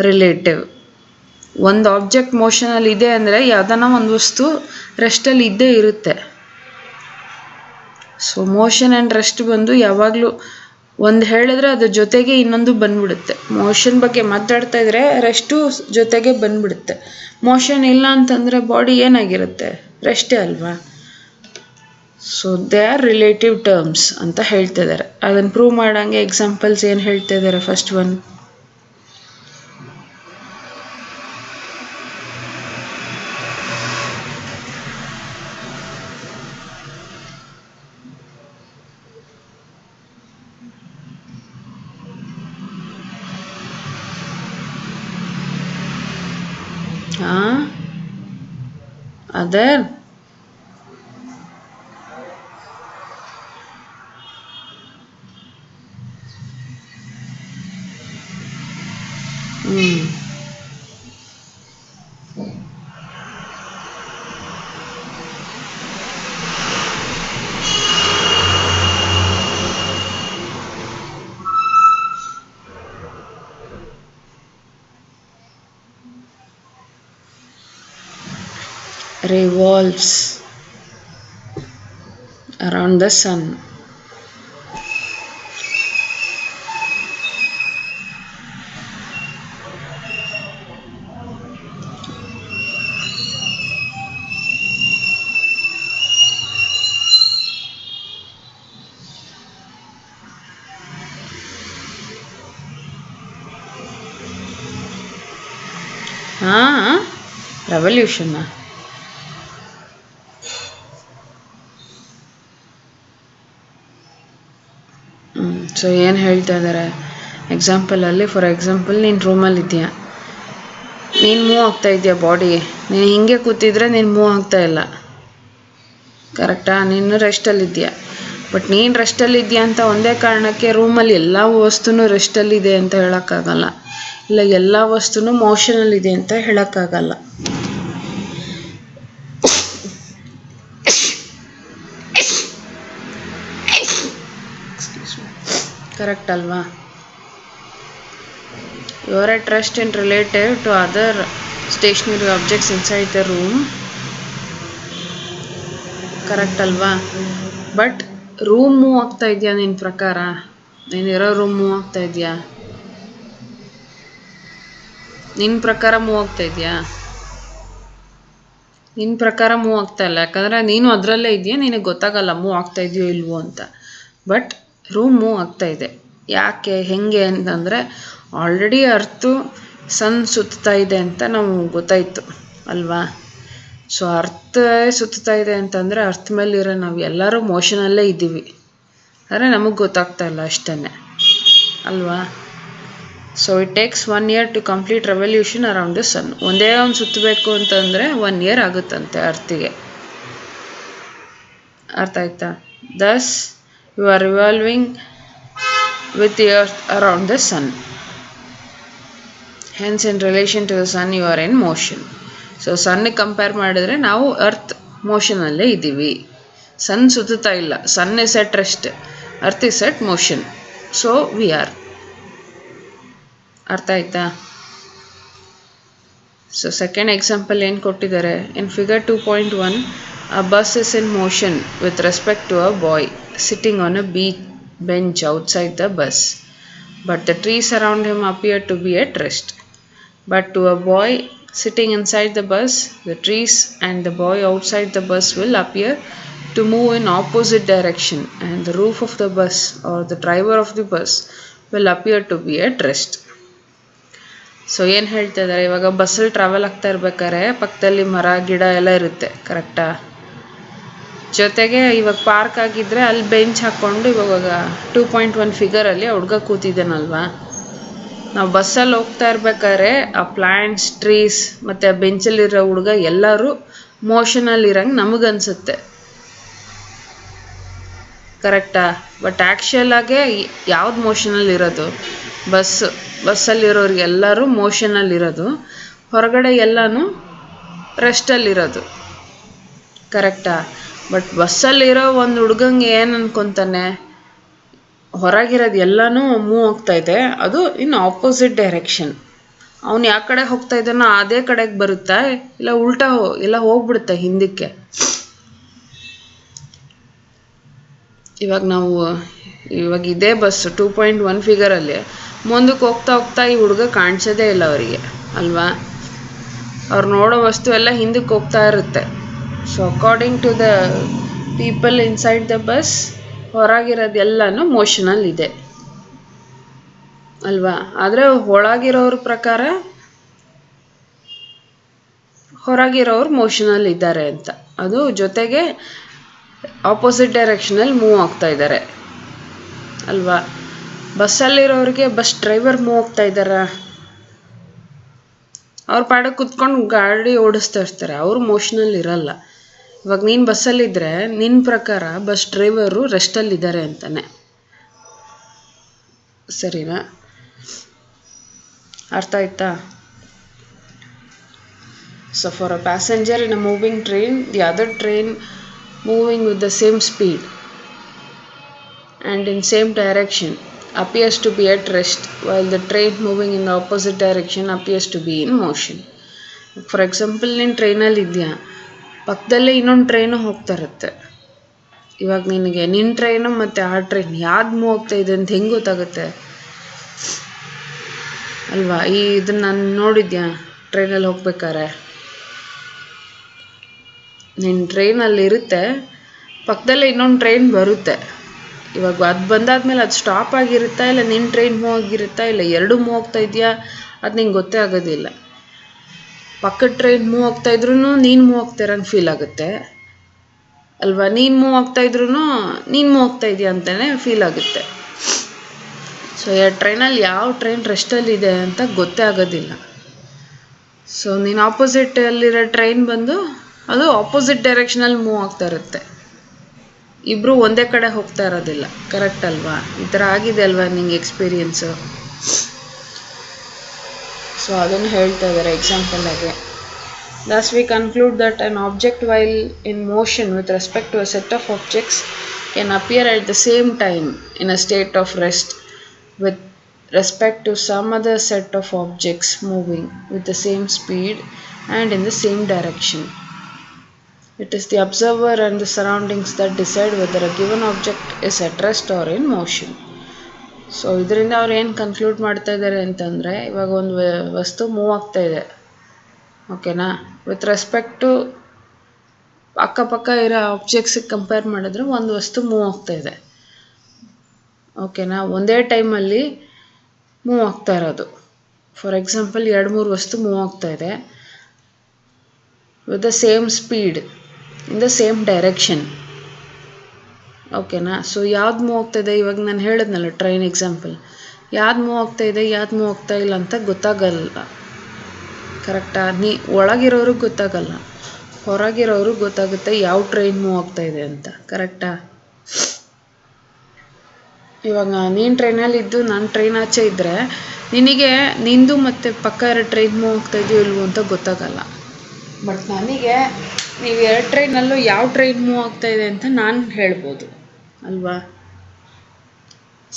relative. ಒಂದು ಆಬ್ಜೆಕ್ಟ್ ಮೋಷನಲ್ಲಿ ಇದೆ ಅಂದರೆ ಯಾವುದನ್ನ ಒಂದು ವಸ್ತು ರೆಸ್ಟಲ್ಲಿ ಇದ್ದೇ ಇರುತ್ತೆ. ಸೊ ಮೋಷನ್ ಆ್ಯಂಡ್ ರೆಸ್ಟ್ ಬಂದು ಯಾವಾಗಲೂ ಒಂದು ಹೇಳಿದ್ರೆ ಅದ್ರ ಜೊತೆಗೆ ಇನ್ನೊಂದು ಬಂದ್ಬಿಡುತ್ತೆ. ಮೋಷನ್ ಬಗ್ಗೆ ಮಾತಾಡ್ತಾ ಇದ್ರೆ ರೆಸ್ಟು ಜೊತೆಗೆ ಬಂದ್ಬಿಡುತ್ತೆ. ಮೋಷನ್ ಇಲ್ಲ ಅಂತಂದರೆ ಬಾಡಿ ಏನಾಗಿರುತ್ತೆ, ರೆಸ್ಟೇ ಅಲ್ವಾ. So they are relative terms ಅಂತ ಹೇಳ್ತಾ ಇದ್ದಾರೆ. ಅದನ್ನು ಪ್ರೂವ್ ಮಾಡೋಂಗೆ ಎಕ್ಸಾಂಪಲ್ಸ್ ಏನು ಹೇಳ್ತಾ ಇದ್ದಾರೆ? First one, other revolves around the sun. Revolution. So ಏನು ಹೇಳ್ತಾ ಇದ್ದಾರೆ ಎಕ್ಸಾಂಪಲಲ್ಲಿ, ಫಾರ್ ಎಕ್ಸಾಂಪಲ್ ನೀನು ರೂಮಲ್ಲಿ ಇದೆಯಾ, ನೀನು ಮೂವ್ ಆಗ್ತಾ ಇದೆಯಾ ಬಾಡಿ, ನೀನು ಹಿಂಗೆ ಕೂತಿದ್ರೆ ನೀನು ಮೂವ್ ಆಗ್ತಾ ಇಲ್ಲ, ಕರೆಕ್ಟಾ? ನೀನು ರೆಸ್ಟಲ್ಲಿದ್ದೀಯಾ. ಬಟ್ ನೀನು ರೆಸ್ಟಲ್ಲಿದ್ದೀಯಾ ಅಂತ ಒಂದೇ ಕಾರಣಕ್ಕೆ ರೂಮಲ್ಲಿ ಎಲ್ಲ ವಸ್ತುನೂ ರೆಸ್ಟಲ್ಲಿದೆ ಅಂತ ಹೇಳೋಕ್ಕಾಗಲ್ಲ, ಇಲ್ಲ ಎಲ್ಲ ವಸ್ತುನೂ ಮೋಷನಲ್ಲಿದೆ ಅಂತ ಹೇಳೋಕ್ಕಾಗಲ್ಲ. ಕರೆಕ್ಟ್ ಅಲ್ವಾ? You are at rest in relative to other stationary objects inside the room. Correct ಅಲ್ವಾ? ಬಟ್ ರೂಮ್ ಮೂವ್ ಆಗ್ತಾ ಇದೆಯಾ ನಿನ್ನ ಪ್ರಕಾರ? ನೀನಿರೋ ರೂಮ್ ಮೂವ್ ಆಗ್ತಾ ಇದೆಯಾ? ನಿನ್ನ ಪ್ರಕಾರ ಮೂವ್ ಆಗ್ತಾ ಇದೆಯಾ? ನಿನ್ನ ಪ್ರಕಾರ ಮೂವ್ ಆಗ್ತಾ ಇಲ್ಲ, ಯಾಕಂದರೆ ನೀನು ಅದರಲ್ಲೇ ಇದೆಯಾ, ನಿನಗೆ ಗೊತ್ತಾಗಲ್ಲ ಮೂವ್ ಆಗ್ತಾ ಇದೆಯೋ ಇಲ್ವೋ ಅಂತ. ಬಟ್ ರೂಮ್ ಮೂವ್ ಆಗ್ತಾ ಇದೆ. ಯಾಕೆ, ಹೆಂಗೆ ಅಂತಂದರೆ ಆಲ್ರೆಡಿ ಅರ್ತು ಸನ್ ಸುತ್ತಾ ಇದೆ ಅಂತ ನಮಗೆ ಗೊತ್ತಾಯಿತು ಅಲ್ವಾ? ಸೊ ಅರ್ಥ ಸುತ್ತಾ ಇದೆ ಅಂತಂದರೆ ಅರ್ಥ ಮೇಲಿರೋ ನಾವು ಎಲ್ಲರೂ ಮೋಷನಲ್ಲೇ ಇದ್ದೀವಿ, ಆದರೆ ನಮಗೆ ಗೊತ್ತಾಗ್ತಾ ಇಲ್ಲ ಅಷ್ಟೇ ಅಲ್ವಾ? So it takes 1 year to complete revolution around the sun. ಒಂದೇ ಒಂದು ಸುತ್ತಬೇಕು ಅಂತಂದರೆ 1 year ಆಗುತ್ತಂತೆ ಅರ್ತಿಗೆ. ಅರ್ಥ ಆಯ್ತಾ? Thus you are revolving with the earth around the sun. Hence in relation to the sun you are in motion. So ಸನ್ನಿಗೆ compare ಮಾಡಿದ್ರೆ ನಾವು earth ಮೋಷನಲ್ಲೇ ಇದ್ದೀವಿ, ಸನ್ ಸುತ್ತಾ ಇಲ್ಲ. Sun is at rest, earth is at motion. So we are. ಅರ್ಥ ಆಯ್ತಾ? So second example ಏನು ಕೊಟ್ಟಿದ್ದಾರೆ, in figure 2.1 a bus is in motion with respect to a boy sitting on a bench outside the bus, but the trees around him appear to be at rest. But to a boy sitting inside the bus, the trees and the boy outside the bus will appear to move in opposite direction, and the roof of the bus or the driver of the bus will appear to be at rest. So ಏನು ಹೇಳ್ತಾ ಇದ್ದಾರೆ, ಇವಾಗ ಬಸ್ಸಲ್ಲಿ travel ಆಗ್ತಾ ಇರ್ಬೇಕಾದ್ರೆ ಪಕ್ಕದಲ್ಲಿ ಮರ ಗಿಡ ಎಲ್ಲ ಇರುತ್ತೆ, ಕರೆಕ್ಟಾ? ಜೊತೆಗೆ ಇವಾಗ ಪಾರ್ಕ್ ಆಗಿದ್ದರೆ ಅಲ್ಲಿ ಬೆಂಚ್ ಹಾಕ್ಕೊಂಡು ಇವಾಗ 2.1 ಫಿಗರಲ್ಲಿ ಹುಡುಗ ಕೂತಿದ್ದಾನಲ್ವಾ? ನಾವು ಬಸ್ಸಲ್ಲಿ ಹೋಗ್ತಾ ಇರ್ಬೇಕಾದ್ರೆ ಆ ಪ್ಲ್ಯಾಂಟ್ಸ್, ಟ್ರೀಸ್ ಮತ್ತು ಆ ಬೆಂಚಲ್ಲಿರೋ ಹುಡುಗ ಎಲ್ಲರೂ ಮೋಷನಲ್ಲಿರಂಗೆ ನಮಗನ್ಸುತ್ತೆ, ಕರೆಕ್ಟಾ? ಬಟ್ ಆ್ಯಕ್ಚುಲಾಗೆ ಯಾವ್ದು ಮೋಷನಲ್ಲಿರೋದು? ಬಸ್ಸಲ್ಲಿರೋರಿಗೆ ಎಲ್ಲರೂ ಮೋಷನಲ್ಲಿರೋದು, ಹೊರಗಡೆ ಎಲ್ಲನೂ ರೆಸ್ಟಲ್ಲಿರೋದು, ಕರೆಕ್ಟಾ? ಬಟ್ ಬಸ್ಸಲ್ಲಿರೋ ಒಂದು ಹುಡುಗಂಗೆ ಏನು ಅನ್ಕೊತಾನೆ, ಹೊರಗಿರೋದು ಎಲ್ಲನೂ ಮೂವ್ ಆಗ್ತಾ ಇದೆ, ಅದು ಇನ್ ಆಪೋಸಿಟ್ ಡೈರೆಕ್ಷನ್. ಅವನು ಯಾವ ಕಡೆ ಹೋಗ್ತಾ ಇದ್ದಾನೋ ಅದೇ ಕಡೆಗೆ ಬರುತ್ತಾ, ಇಲ್ಲ ಉಲ್ಟಾ ಎಲ್ಲ ಹೋಗ್ಬಿಡುತ್ತೆ ಹಿಂದಕ್ಕೆ. ಇವಾಗ ಇದೇ ಬಸ್ಸು 2.1 ಫಿಗರಲ್ಲಿ ಮುಂದಕ್ಕೆ ಹೋಗ್ತಾ ಹೋಗ್ತಾ ಈ ಹುಡುಗ ಕಾಣಿಸೋದೇ ಇಲ್ಲ ಅವರಿಗೆ ಅಲ್ವಾ? ಅವ್ರು ನೋಡೋ ವಸ್ತು ಎಲ್ಲ ಹಿಂದಕ್ಕೆ ಹೋಗ್ತಾ ಇರುತ್ತೆ. So according to the people inside the bus, ಹೊರಗಿರೋದೆಲ್ಲನೂ ಮೋಷನಲ್ಲಿದೆ ಅಲ್ವಾ? ಆದರೆ ಒಳಗಿರೋರ ಪ್ರಕಾರ ಹೊರಗಿರೋರು ಮೋಷನಲ್ಲಿದ್ದಾರೆ ಅಂತ, ಅದು ಜೊತೆಗೆ ಆಪೋಸಿಟ್ ಡೈರೆಕ್ಷನಲ್ಲಿ ಮೂವ್ ಆಗ್ತಾ ಇದ್ದಾರೆ ಅಲ್ವಾ? ಬಸ್ಸಲ್ಲಿರೋರಿಗೆ ಬಸ್ ಡ್ರೈವರ್ ಮೂವ್ ಆಗ್ತಾ ಇದ್ದಾರಾ? ಅವ್ರ ಪಾಡಕ್ಕೆ ಕುತ್ಕೊಂಡು ಗಾಡಿ ಓಡಿಸ್ತಾ ಇರ್ತಾರೆ, ಅವರು ಮೋಷನಲ್ಲಿ ಇರಲ್ಲ. ಇವಾಗ ನೀನು ಬಸ್ಸಲ್ಲಿದ್ದರೆ ನಿನ್ನ ಪ್ರಕಾರ ಬಸ್ ಡ್ರೈವರು ರೆಸ್ಟಲ್ಲಿದ್ದಾರೆ ಅಂತಾನೆ, ಸರಿನಾ? ಅರ್ಥ ಆಯ್ತಾ? So for a passenger in a moving train, the other train moving with the same speed and in same direction appears to be at rest, while the train moving in the opposite direction appears to be in motion. For example, ನೀನು ಟ್ರೈನಲ್ಲಿ ಇದೆಯಾ, ಪಕ್ಕದಲ್ಲೇ ಇನ್ನೊಂದು train ಹೋಗ್ತಾ ಇರುತ್ತೆ. ಇವಾಗ ನಿನಗೆ ನಿನ್ನ ಟ್ರೈನು ಮತ್ತು ಆ ಟ್ರೈನ್ ಯಾವ್ದು ಮೂವ್ ಆಗ್ತಾ ಇದೆ ಅಂತ ಹೆಂಗೆ ಗೊತ್ತಾಗುತ್ತೆ ಅಲ್ವಾ? ಇದನ್ನು ನಾನು ನೋಡಿದ್ಯಾ ಟ್ರೈನಲ್ಲಿ ಹೋಗ್ಬೇಕಾರೆ, ನಿನ್ನ ಟ್ರೈನಲ್ಲಿ ಇರುತ್ತೆ, ಪಕ್ಕದಲ್ಲೇ ಇನ್ನೊಂದು ಟ್ರೈನ್ ಬರುತ್ತೆ. ಇವಾಗ ಅದು ಬಂದಾದ್ಮೇಲೆ ಅದು ಸ್ಟಾಪ್ ಆಗಿರುತ್ತಾ, ಇಲ್ಲ ನಿನ್ನ ಟ್ರೈನ್ ಮೂವ್ ಆಗಿರುತ್ತಾ, ಇಲ್ಲ ಎರಡು ಮೂವ್ ಆಗ್ತಾ ಇದೆಯಾ, ಅದು ನಿಂಗೆ ಗೊತ್ತೇ ಆಗೋದಿಲ್ಲ. ಪಕ್ಕದ ಟ್ರೈನ್ ಮೂವ್ ಆಗ್ತಾ ಇದ್ರೂ ನೀನು ಮೂವ್ ಆಗ್ತಾ ಇರೋಂಗೆ ಫೀಲ್ ಆಗುತ್ತೆ ಅಲ್ವಾ? ನೀನು ಮೂವ್ ಆಗ್ತಾ ಇದ್ರೂ ನೀನು ಮೂವ್ ಆಗ್ತಾ ಇದೆಯಾ ಅಂತಲೇ ಫೀಲ್ ಆಗುತ್ತೆ. ಸೊ ಟ್ರೈನಲ್ಲಿ ಯಾವ ಟ್ರೈನ್ ರೆಸ್ಟಲ್ಲಿದೆ ಅಂತ ಗೊತ್ತೇ ಆಗೋದಿಲ್ಲ. ಸೊ ನೀನು ಆಪೋಸಿಟಲ್ಲಿರೋ ಟ್ರೈನ್ ಬಂದು ಅದು ಆಪೋಸಿಟ್ ಡೈರೆಕ್ಷನಲ್ಲಿ ಮೂವ್ ಆಗ್ತಾ ಇರುತ್ತೆ, ಇಬ್ಬರು ಒಂದೇ ಕಡೆ ಹೋಗ್ತಾ ಇರೋದಿಲ್ಲ. ಕರೆಕ್ಟ್ ಅಲ್ವಾ? ಈ ಥರ ಆಗಿದೆ ಅಲ್ವಾ ನಿಂಗೆ ಎಕ್ಸ್ಪೀರಿಯನ್ಸು? ಸೊ ಅದನ್ನು ಹೇಳ್ತಾ ಇದ್ದಾರೆ ಎಕ್ಸಾಂಪಲ್ ಆಗಿ. Thus we conclude that an object while in motion with respect to a set of objects can appear at the same time in a state of rest with respect to some other set of objects moving with the same speed and in the same direction. It is the observer and the surroundings that decide whether a given object is at rest or in motion. So ಇದರಿಂದ ಅವ್ರು ಏನು conclude ಮಾಡ್ತಾ ಇದ್ದಾರೆ ಅಂತಂದರೆ, ಇವಾಗ ಒಂದು ವಸ್ತು move ಆಗ್ತಾ ಇದೆ, ಓಕೆನಾ, ವಿತ್ ರೆಸ್ಪೆಕ್ಟ್ ಟು ಅಕ್ಕಪಕ್ಕ ಇರೋ ಆಬ್ಜೆಕ್ಟ್ಸಿಗೆ ಕಂಪೇರ್ ಮಾಡಿದ್ರೆ ಒಂದು ವಸ್ತು ಮೂವ್ ಆಗ್ತಾ ಇದೆ, ಓಕೆನಾ, ಒಂದೇ ಟೈಮಲ್ಲಿ ಮೂವ್ ಆಗ್ತಾ ಇರೋದು. ಫಾರ್ ಎಕ್ಸಾಂಪಲ್ 2-3 ವಸ್ತು ಮೂವ್ ಆಗ್ತಾ ಇದೆ with the same speed in the same direction, ಓಕೆನಾ. ಸೊ ಯಾವ್ದು ಮೂವ್ ಆಗ್ತಾ ಇದೆ, ಇವಾಗ ನಾನು ಹೇಳಿದ್ನಲ್ಲ ಟ್ರೈನ್ ಎಕ್ಸಾಂಪಲ್, ಯಾವ್ದು ಮೂವ್ ಆಗ್ತಾ ಇದೆ ಯಾವ್ದು ಮೂವ್ ಆಗ್ತಾ ಇಲ್ಲ ಅಂತ ಗೊತ್ತಾಗಲ್ಲ. ಕರೆಕ್ಟಾ? ಒಳಗಿರೋರಿಗೆ ಗೊತ್ತಾಗಲ್ಲ, ಹೊರಗಿರೋರಿಗೆ ಗೊತ್ತಾಗುತ್ತೆ ಯಾವ ಟ್ರೈನ್ ಮೂವ್ ಆಗ್ತಾ ಇದೆ ಅಂತ. ಕರೆಕ್ಟಾ? ಇವಾಗ ನೀನು ಟ್ರೈನಲ್ಲಿ ಇದ್ದು ನಾನು ಟ್ರೈನ್ ಆಚೆ ಇದ್ದರೆ ನಿನಗೆ ನಿಂದು ಮತ್ತು ಪಕ್ಕ ಇರೋ ಟ್ರೈನ್ ಮೂವ್ ಆಗ್ತಾ ಇದೆಯೋ ಇಲ್ವೋ ಅಂತ ಗೊತ್ತಾಗಲ್ಲ. ಬಟ್ ನನಗೆ ನೀವು 2 ಟ್ರೈನಲ್ಲೂ ಯಾವ ಟ್ರೈನ್ ಮೂವ್ ಆಗ್ತಾ ಇದೆ ಅಂತ ನಾನು ಹೇಳ್ಬೋದು ಅಲ್ವಾ?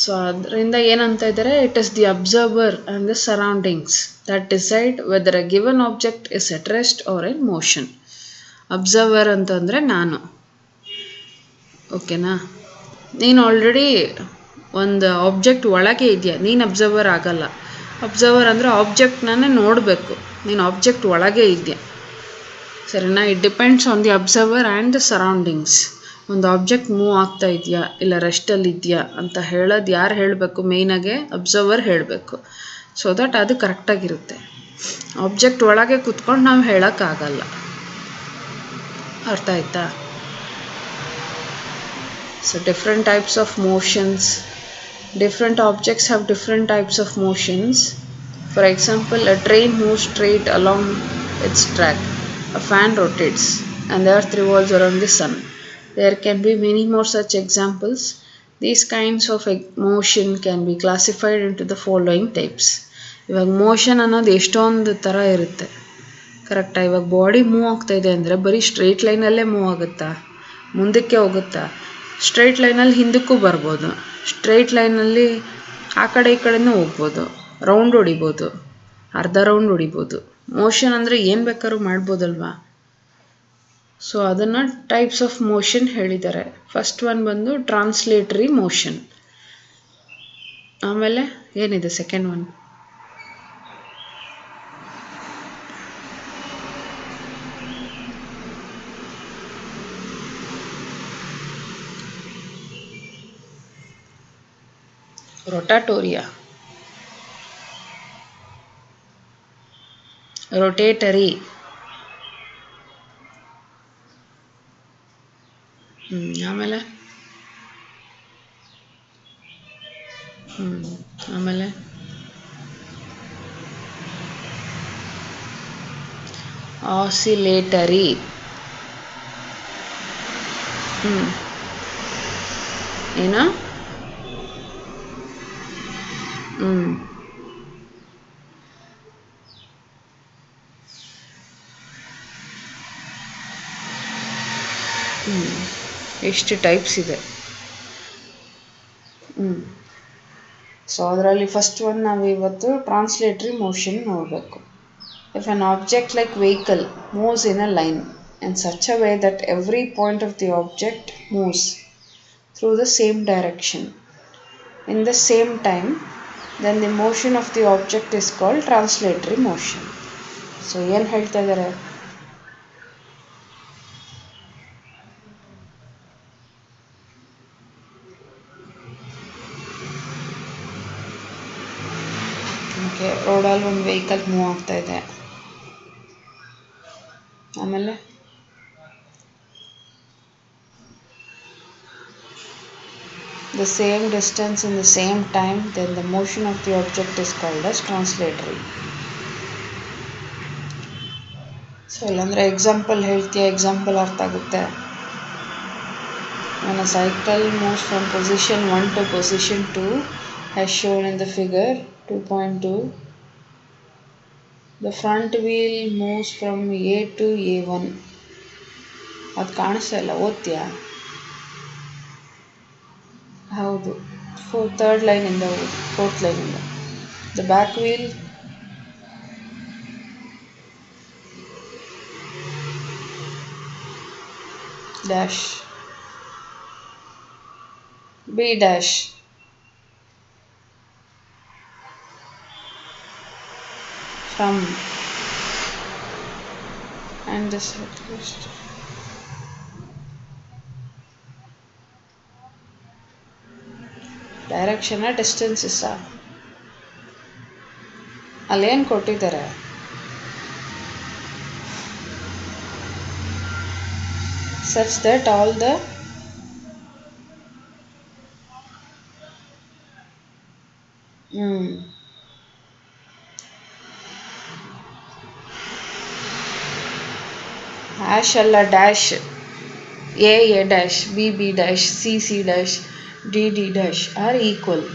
ಸೊ ಅದರಿಂದ ಏನಂತ ಇದ್ದಾರೆ, it is the observer and the surroundings that decide whether a given object is at rest or in motion. Observer ಅಂತಂದರೆ ನಾನು, ಓಕೆನಾ. ನೀನು ಆಲ್ರೆಡಿ ಒಂದು ಆಬ್ಜೆಕ್ಟ್ ಒಳಗೆ ಇದೆಯಾ, ನೀನು ಅಬ್ಸರ್ವರ್ ಆಗಲ್ಲ. ಅಬ್ಸರ್ವರ್ ಅಂದರೆ ಆಬ್ಜೆಕ್ಟ್ನೇ ನೋಡಬೇಕು, ನೀನು ಆಬ್ಜೆಕ್ಟ್ ಒಳಗೆ ಇದೆಯಾ, ಸರಿನಾ? It depends on the observer and the surroundings. ಒಂದು ಆಬ್ಜೆಕ್ಟ್ ಮೂವ್ ಆಗ್ತಾ ಇದೆಯಾ ಇಲ್ಲ ರೆಸ್ಟಲ್ಲಿ ಇದೆಯಾ ಅಂತ ಹೇಳೋದು ಯಾರು ಹೇಳಬೇಕು? ಮೇಯ್ನಾಗೆ ಅಬ್ಸರ್ವರ್ ಹೇಳಬೇಕು, ಸೊ ದಟ್ ಅದು ಕರೆಕ್ಟಾಗಿರುತ್ತೆ. ಆಬ್ಜೆಕ್ಟ್ ಒಳಗೆ ಕೂತ್ಕೊಂಡು ನಾವು ಹೇಳೋಕ್ಕಾಗಲ್ಲ. ಅರ್ಥ ಆಯ್ತಾ? So different types of motions, different objects have different types of motions. For example, a train moves straight along its track, a fan rotates, and the earth revolves around the sun. There can be many more such examples. These kinds of motion can be classified into the following types. ಇವಾಗ motion ಅನ್ನೋದು ಎಷ್ಟೊಂದು ಥರ ಇರುತ್ತೆ, ಕರೆಕ್ಟಾ? ಇವಾಗ body move ಆಗ್ತಾ ಇದೆ ಅಂದರೆ ಬರೀ ಸ್ಟ್ರೈಟ್ ಲೈನಲ್ಲೇ ಮೂವ್ ಆಗುತ್ತಾ, ಮುಂದಕ್ಕೆ ಹೋಗುತ್ತಾ? ಸ್ಟ್ರೈಟ್ ಲೈನಲ್ಲಿ ಹಿಂದಕ್ಕೂ ಬರ್ಬೋದು, ಸ್ಟ್ರೈಟ್ ಲೈನಲ್ಲಿ ಆ ಕಡೆ ಈ ಕಡೆನೂ ಹೋಗ್ಬೋದು, ರೌಂಡ್ ಹೊಡಿಬೋದು, ಅರ್ಧ ರೌಂಡ್ ಹೊಡಿಬೋದು. ಮೋಷನ್ ಅಂದರೆ ಏನು ಬೇಕಾದ್ರೂ ಮಾಡ್ಬೋದಲ್ವಾ? ಸೊ ಅದನ್ನು ಟೈಪ್ಸ್ ಆಫ್ ಮೋಷನ್ ಹೇಳಿದ್ದಾರೆ. ಫಸ್ಟ್ ಒನ್ ಬಂದು ಟ್ರಾನ್ಸ್ಲೇಟರಿ ಮೋಷನ್. ಆಮೇಲೆ ಏನಿದೆ ಸೆಕೆಂಡ್ ಒನ್? ರೊಟಾಟೋರಿಯಾ, ರೊಟೇಟರಿ, ಆಮೇಲೆ ಆಮೇಲೆ ಆಸಿಲೇಟರಿ, ಏನು ಎಷ್ಟು ಟೈಪ್ಸ್ ಇದೆ. ಸೊ ಅದರಲ್ಲಿ ಫಸ್ಟ್ ಒನ್ ನಾವು ಇವತ್ತು ಟ್ರಾನ್ಸ್ಲೇಟರಿ ಮೋಷನ್ ನೋಡಬೇಕು. If on object like vehicle moves in a line in such a way that every point of the object moves through the same direction in the same time, then the motion of the object is called translatory motion. So ಏನು ಹೇಳ್ತಾ ಇದ್ದಾರೆ? Okay, ರೋಡಲ್ಲಿ ಒಂದು vehicle move ಆಗ್ತಾ ಇದೆ, ಆಮೇಲೆ the same distance in the same time, then the motion of the object is called as translatory. So ಇಲ್ಲಾಂದರೆ example ಹೇಳ್ತೀಯ, ಎಕ್ಸಾಂಪಲ್ ಅರ್ಥ ಆಗುತ್ತೆ. When a cycle moves from position 1 to position 2 as shown in the figure 2.2, the front wheel moves from A to A1. ಅದು ಕಾಣಿಸ್ತಾ ಇಲ್ಲ, ಓದ್ತೀಯಾ? ಹೌದು, third ಲೈನಿಂದ ಓದು, ಫೋರ್ತ್ ಲೈನಿಂದ. The back wheel dash B dash from and the cyclist direction distances ಅಲ್ಲೇನು ಕೊಟ್ಟಿದ್ದಾರೆ? such that all the hash ಅಲ್ಲ, dash, A dash, B dash, C dash, D dash are equal.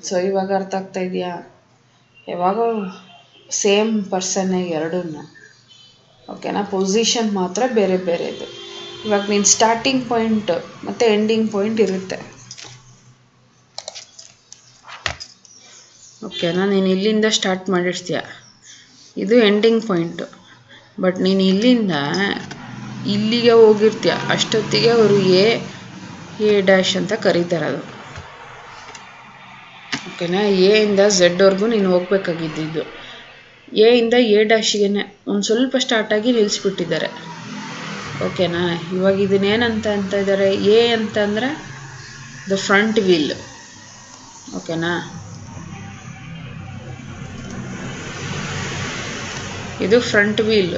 So ಇವಾಗ ಅರ್ಥ ಆಗ್ತಾ ಇದೆಯಾ? ಯಾವಾಗ ಸೇಮ್ ಪರ್ಸನ್ನೇ ಎರಡನ್ನ, ಓಕೆನಾ? ಪೊಸಿಷನ್ ಮಾತ್ರ ಬೇರೆ ಬೇರೆದು. ಇವಾಗ ನೀನು ಸ್ಟಾರ್ಟಿಂಗ್ ಪಾಯಿಂಟ್ ಮತ್ತು ಎಂಡಿಂಗ್ ಪಾಯಿಂಟ್ ಇರುತ್ತೆ, ಓಕೆನಾ? ನೀನು ಇಲ್ಲಿಂದ ಸ್ಟಾರ್ಟ್ ಮಾಡಿರ್ತೀಯ, ಇದು ಎಂಡಿಂಗ್ ಪಾಯಿಂಟು. ಬಟ್ ನೀನು ಇಲ್ಲಿಂದ ಇಲ್ಲಿಗೆ ಹೋಗಿರ್ತೀಯ, ಅಷ್ಟೊತ್ತಿಗೆ ಅವರು ಎ ಡ್ಯಾಶ್ ಅಂತ ಕರೀತಾರೆ ಅದು, ಓಕೆನಾ? ಎ ಇಂದ ಝೆಡ್ವರೆಗೂ ನೀನು ಹೋಗ್ಬೇಕಾಗಿದ್ದು, ಎ ಇಂದ ಎ ಡ್ಯಾಶಿಗೆ ಒಂದು ಸ್ವಲ್ಪ ಸ್ಟಾರ್ಟಾಗಿ ನಿಲ್ಲಿಸ್ಬಿಟ್ಟಿದ್ದಾರೆ, ಓಕೆನಾ? ಇವಾಗ ಇದನ್ನೇನಂತ ಇದ್ದಾರೆ? ಎ ಅಂತಂದರೆ ದ ಫ್ರಂಟ್ ವೀಲ್, ಓಕೆನಾ? ಇದು ಫ್ರಂಟ್ ವೀಲ್.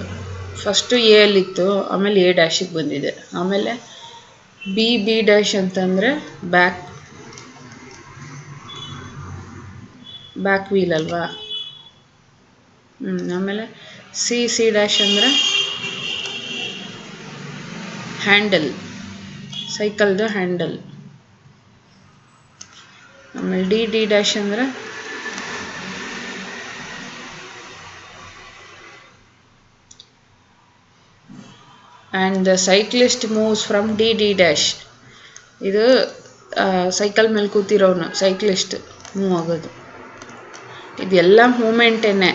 ಫಸ್ಟು ಎ ಅಲ್ಲಿತ್ತು, ಆಮೇಲೆ ಎ ಡ್ಯಾಶಿಗೆ ಬಂದಿದೆ, ಆಮೇಲೆ ಬಿ ಡ್ಯಾಶ್ ಅಂತಂದರೆ ಬ್ಯಾಕ್ ವೀಲ್ ಅಲ್ವಾ? ಆಮೇಲೆ ಸಿ ಡ್ಯಾಶ್ ಅಂದರೆ ಹ್ಯಾಂಡಲ್, ಸೈಕಲ್ದು ಹ್ಯಾಂಡಲ್. ಆಮೇಲೆ ಡಿ ಡ್ಯಾಶ್ ಅಂದರೆ and the cyclist moves from D dash. ಇದು ಸೈಕಲ್ ಮೇಲೆ ಕೂತಿರೋನು ಸೈಕ್ಲಿಸ್ಟ್ ಮೂವ್ ಆಗೋದು. ಇದೆಲ್ಲ ಮೂಮೆಂಟೇನೆ.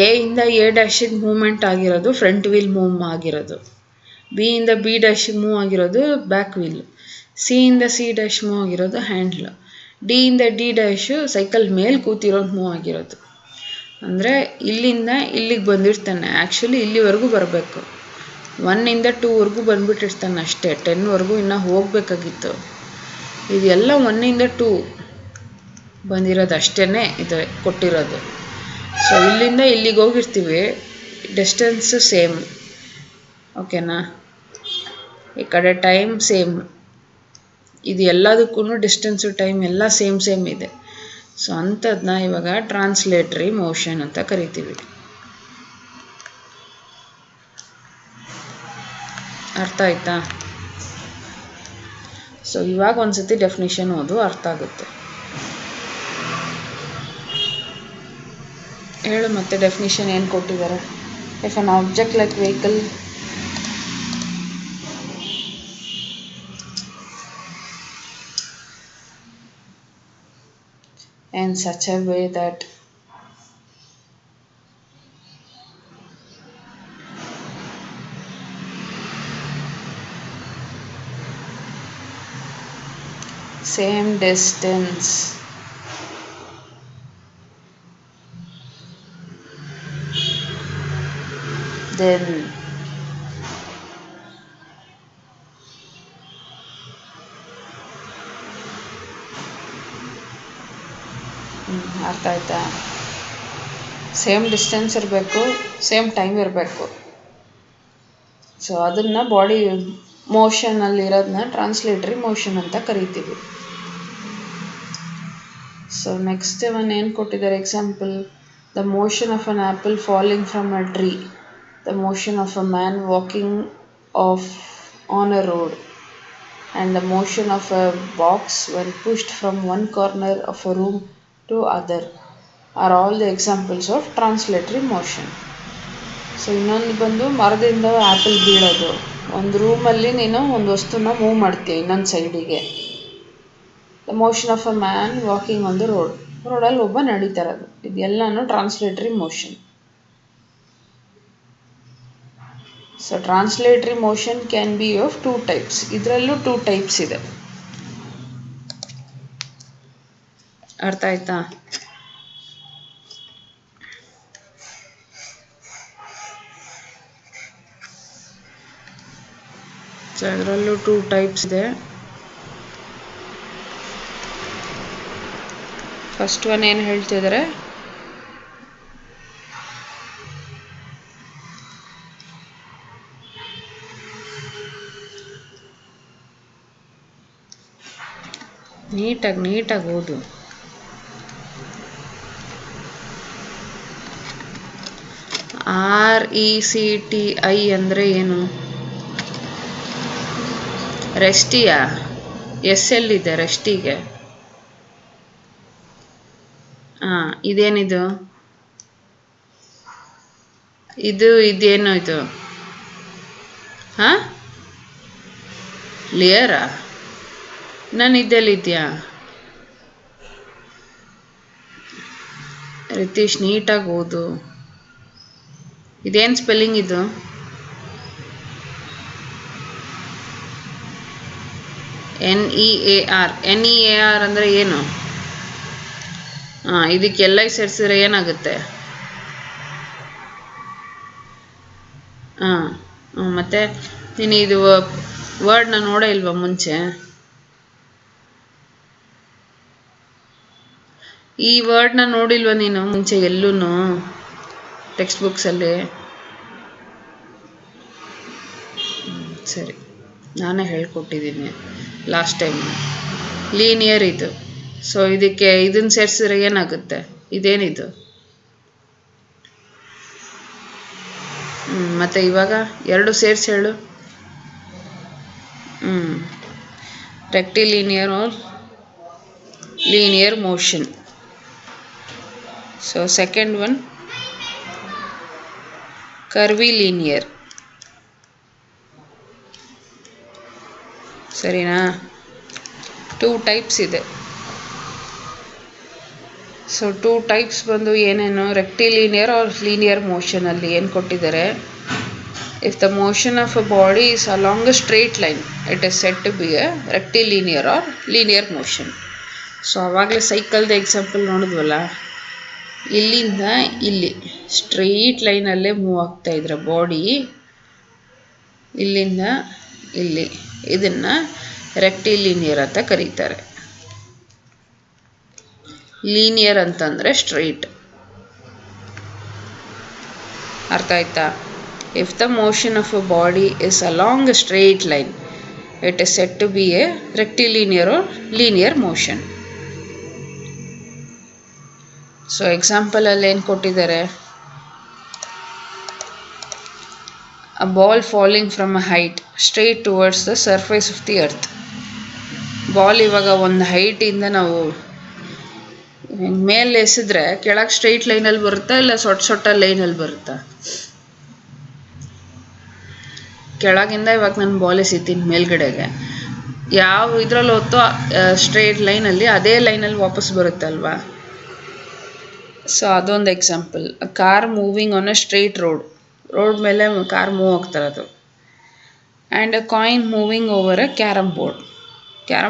ಎ ಇಂದ ಎ ಡ್ಯಾಶಿಗೆ ಮೂವ್ಮೆಂಟ್ ಆಗಿರೋದು ಫ್ರಂಟ್ ವೀಲ್ ಮೂವ್ ಆಗಿರೋದು, ಬಿ ಇಂದ ಬಿ ಡ್ಯಾಶಿಗೆ ಮೂವ್ ಆಗಿರೋದು ಬ್ಯಾಕ್ ವೀಲ್, ಸಿ ಇಂದ ಸಿ ಡ್ಯಾಶ್ ಮೂವ್ ಆಗಿರೋದು ಹ್ಯಾಂಡ್ಲ್, ಡಿ ಇಂದ ಡಿ ಡ್ಯಾಶು ಸೈಕಲ್ ಮೇಲೆ ಕೂತಿರೋದು ಮೂವ್ ಆಗಿರೋದು. ಅಂದರೆ ಇಲ್ಲಿಂದ ಇಲ್ಲಿಗೆ ಬಂದಿರ್ತಾನೆ, ಆ್ಯಕ್ಚುಲಿ ಇಲ್ಲಿವರೆಗೂ ಬರಬೇಕು, 1 ಇಂದ 2ವರೆಗೂ ಬಂದುಬಿಟ್ಟಿರ್ತಾನೆ ಅಷ್ಟೇ, 10ವರೆಗೂ ಇನ್ನೂ ಹೋಗಬೇಕಾಗಿತ್ತು. ಇದೆಲ್ಲ 1 ಇಂದ 2 ಬಂದಿರೋದು ಅಷ್ಟೇ ಇದು ಕೊಟ್ಟಿರೋದು. ಸೊ ಇಲ್ಲಿಂದ ಇಲ್ಲಿಗೆ ಹೋಗಿರ್ತೀವಿ, ಡಿಸ್ಟೆನ್ಸು ಸೇಮ್, ಓಕೆನಾ? ಈ ಕಡೆ ಟೈಮ್ ಸೇಮ್, ಇದು ಎಲ್ಲದಕ್ಕೂ ಡಿಸ್ಟೆನ್ಸು ಟೈಮ್ ಎಲ್ಲ ಸೇಮ್ ಇದೆ. ಸೊ ಅಂಥದ್ದನ್ನ ಇವಾಗ ಟ್ರಾನ್ಸ್ಲೇಟರಿ ಮೋಷನ್ ಅಂತ ಕರಿತೀವಿ. ಅರ್ಥ ಆಯ್ತಾ? ಸೊ ಇವಾಗ ಒಂದ್ಸತಿ ಡೆಫಿನಿಷನ್ ಓದು, ಅರ್ಥ ಆಗುತ್ತೆ. ಹೇಳು ಮತ್ತೆ ಡೆಫಿನಿಷನ್ ಏನು ಕೊಟ್ಟಿದ್ದಾರೆ? If an object like vehicle in such a way that same distance then ಅರ್ಥ ಆಯ್ತಾ? ಸೇಮ್ ಡಿಸ್ಟೆನ್ಸ್ ಇರಬೇಕು, ಸೇಮ್ ಟೈಮ್ ಇರಬೇಕು. ಸೊ ಅದನ್ನು ಬಾಡಿ ಮೋಷನಲ್ಲಿರೋದನ್ನ ಟ್ರಾನ್ಸ್ಲೇಟರಿ ಮೋಷನ್ ಅಂತ ಕರಿತೀವಿ. ಸೊ ನೆಕ್ಸ್ಟ್ ಏನು ಕೊಟ್ಟಿದ್ದಾರೆ example, the motion of an apple falling from a tree, the motion of a man walking of on a road, and the motion of a box when pushed from one corner of a room to other are all the examples of translatory motion. So ಇನ್ನೊಂದು ಬಂದು ಮರದಿಂದ apple ಬೀಳೋದು, ಒಂದು ರೂಮಲ್ಲಿ ನೀನು ಒಂದು ವಸ್ತುನ move ಮಾಡ್ತೀಯ ಇನ್ನೊಂದು ಸೈಡಿಗೆ. The motion of a man walking on the road, ರೋಡಲ್ಲಿ ಒಬ್ಬ ನಡೀತಾ ಇರೋದು, ಇದೆಲ್ಲನೂ translatory motion. So translatory motion can be of 2 types. ಇದರಲ್ಲೂ 2 types ಇದೆ. ಅರ್ಥ ಆಯ್ತಾ? ಸೊ ಇದರಲ್ಲೂ 2 types ಇದೆ. ಫಸ್ಟ್ ಒನ್ ಏನು ಹೇಳ್ತಿದ್ದಾರೆ, ನೀಟಾಗಿ ಓದು. RECTI ಅಂದರೆ ಏನು? ರೆಸ್ಟಿಯಾ? ಎಲ್ಲಿದೆ ರೆಸ್ಟಿಗೆ? ಇದೇನಿದು? ಇದೇನು ಇದು? ಲೇಯರಾ? ನಾನು ಇದೆಲ್ಲಿದ್ಯಾ? ರಿತೀಶ್ ನೀಟಾಗಿ ಓದು. ಇದೇನು ಸ್ಪೆಲ್ಲಿಂಗ್ ಇದು? NEAR. NEAR ಅಂದರೆ ಏನು? ಇದಕ್ಕೆಲ್ಲ ಸೇರಿಸಿದ್ರೆ ಏನಾಗುತ್ತೆ? ಮತ್ತೆ ನೀನು ಇದು ವರ್ಡ್ನ ನೋಡೇ ಇಲ್ವಾ ಮುಂಚೆ? ಈ ವರ್ಡ್ನ ನೋಡಿಲ್ವಾ ನೀನು ಮುಂಚೆ ಎಲ್ಲೂ ಟೆಕ್ಸ್ಟ್ ಬುಕ್ಸಲ್ಲಿ? ಸರಿ, ನಾನೇ ಹೇಳ್ಕೊಟ್ಟಿದ್ದೀನಿ ಲಾಸ್ಟ್ ಟೈಮ್. ಲೀನಿಯರ್ ಇದು. ಸೊ ಇದಕ್ಕೆ ಇದನ್ನು ಸೇರಿಸಿದ್ರೆ ಏನಾಗುತ್ತೆ? ಇದೇನಿದು? ಮತ್ತೆ ಇವಾಗ 2 ಸೇರಿಸಿ ಹೇಳು. ರೆಕ್ಟಿಲಿನಿಯರ್ R linear motion. So second one, curvilinear. ಸರಿನಾ? 2 types ಇದೆ. ಸೊ 2 types ಬಂದು ಏನೇನು, ರೆಕ್ಟಿಲಿನಿಯರ್ ಆರ್ ಲೀನಿಯರ್ ಮೋಷನ್ ಅಲ್ಲಿ ಏನು ಕೊಟ್ಟಿದ್ದಾರೆ, if the motion of a body is along a straight line it is said to be a rectilinear or linear motion. So ಆವಾಗಲೇ ಸೈಕಲ್ದು example ನೋಡಿದ್ವಲ್ಲ, ಇಲ್ಲಿಂದ ಇಲ್ಲಿ ಸ್ಟ್ರೈಟ್ ಲೈನಲ್ಲೇ ಮೂವ್ ಆಗ್ತಾ ಇದ್ರೆ ಬಾಡಿ, ಇಲ್ಲಿಂದ ಇಲ್ಲಿ, ಇದನ್ನು ರೆಕ್ಟಿಲಿನಿಯರ್ ಅಂತ ಕರೀತಾರೆ. ಲೀನಿಯರ್ ಅಂತಂದರೆ ಸ್ಟ್ರೈಟ್. ಅರ್ಥ ಆಯ್ತಾ? If the motion of a body is along a straight line it is said to be a rectilinear or linear motion. So ಎಕ್ಸಾಂಪಲಲ್ಲಿ ಏನು ಕೊಟ್ಟಿದ್ದಾರೆ, a ball falling from a height straight towards the surface of the earth. Ball ಇವಾಗ ಒಂದು ಹೈಟಿಂದ ನಾವು ಮೇಲೆ ಎಸೆದ್ರೆ ಕೆಳಗೆ straight ಲೈನಲ್ಲಿ ಬರುತ್ತಾ ಇಲ್ಲ ಸೊಟ್ಟ ಲೈನಲ್ಲಿ ಬರುತ್ತಾ? ಕೆಳಗಿಂದ ಇವಾಗ ನಾನು ಬಾಲ್ ಎಸಿತೀನಿ ಮೇಲ್ಗಡೆಗೆ, ಯಾವ ಇದರಲ್ಲಿ ಹೊತ್ತೋ ಸ್ಟ್ರೈಟ್ ಲೈನಲ್ಲಿ ಅದೇ ಲೈನಲ್ಲಿ ವಾಪಸ್ ಬರುತ್ತಲ್ವಾ? ಸೊ ಅದೊಂದು example. Car moving on a straight road ಮೇಲೆ ಕಾರ್ ಮೂವ್ ಆಗ್ತಿರೋದು. And a coin moving over a carrom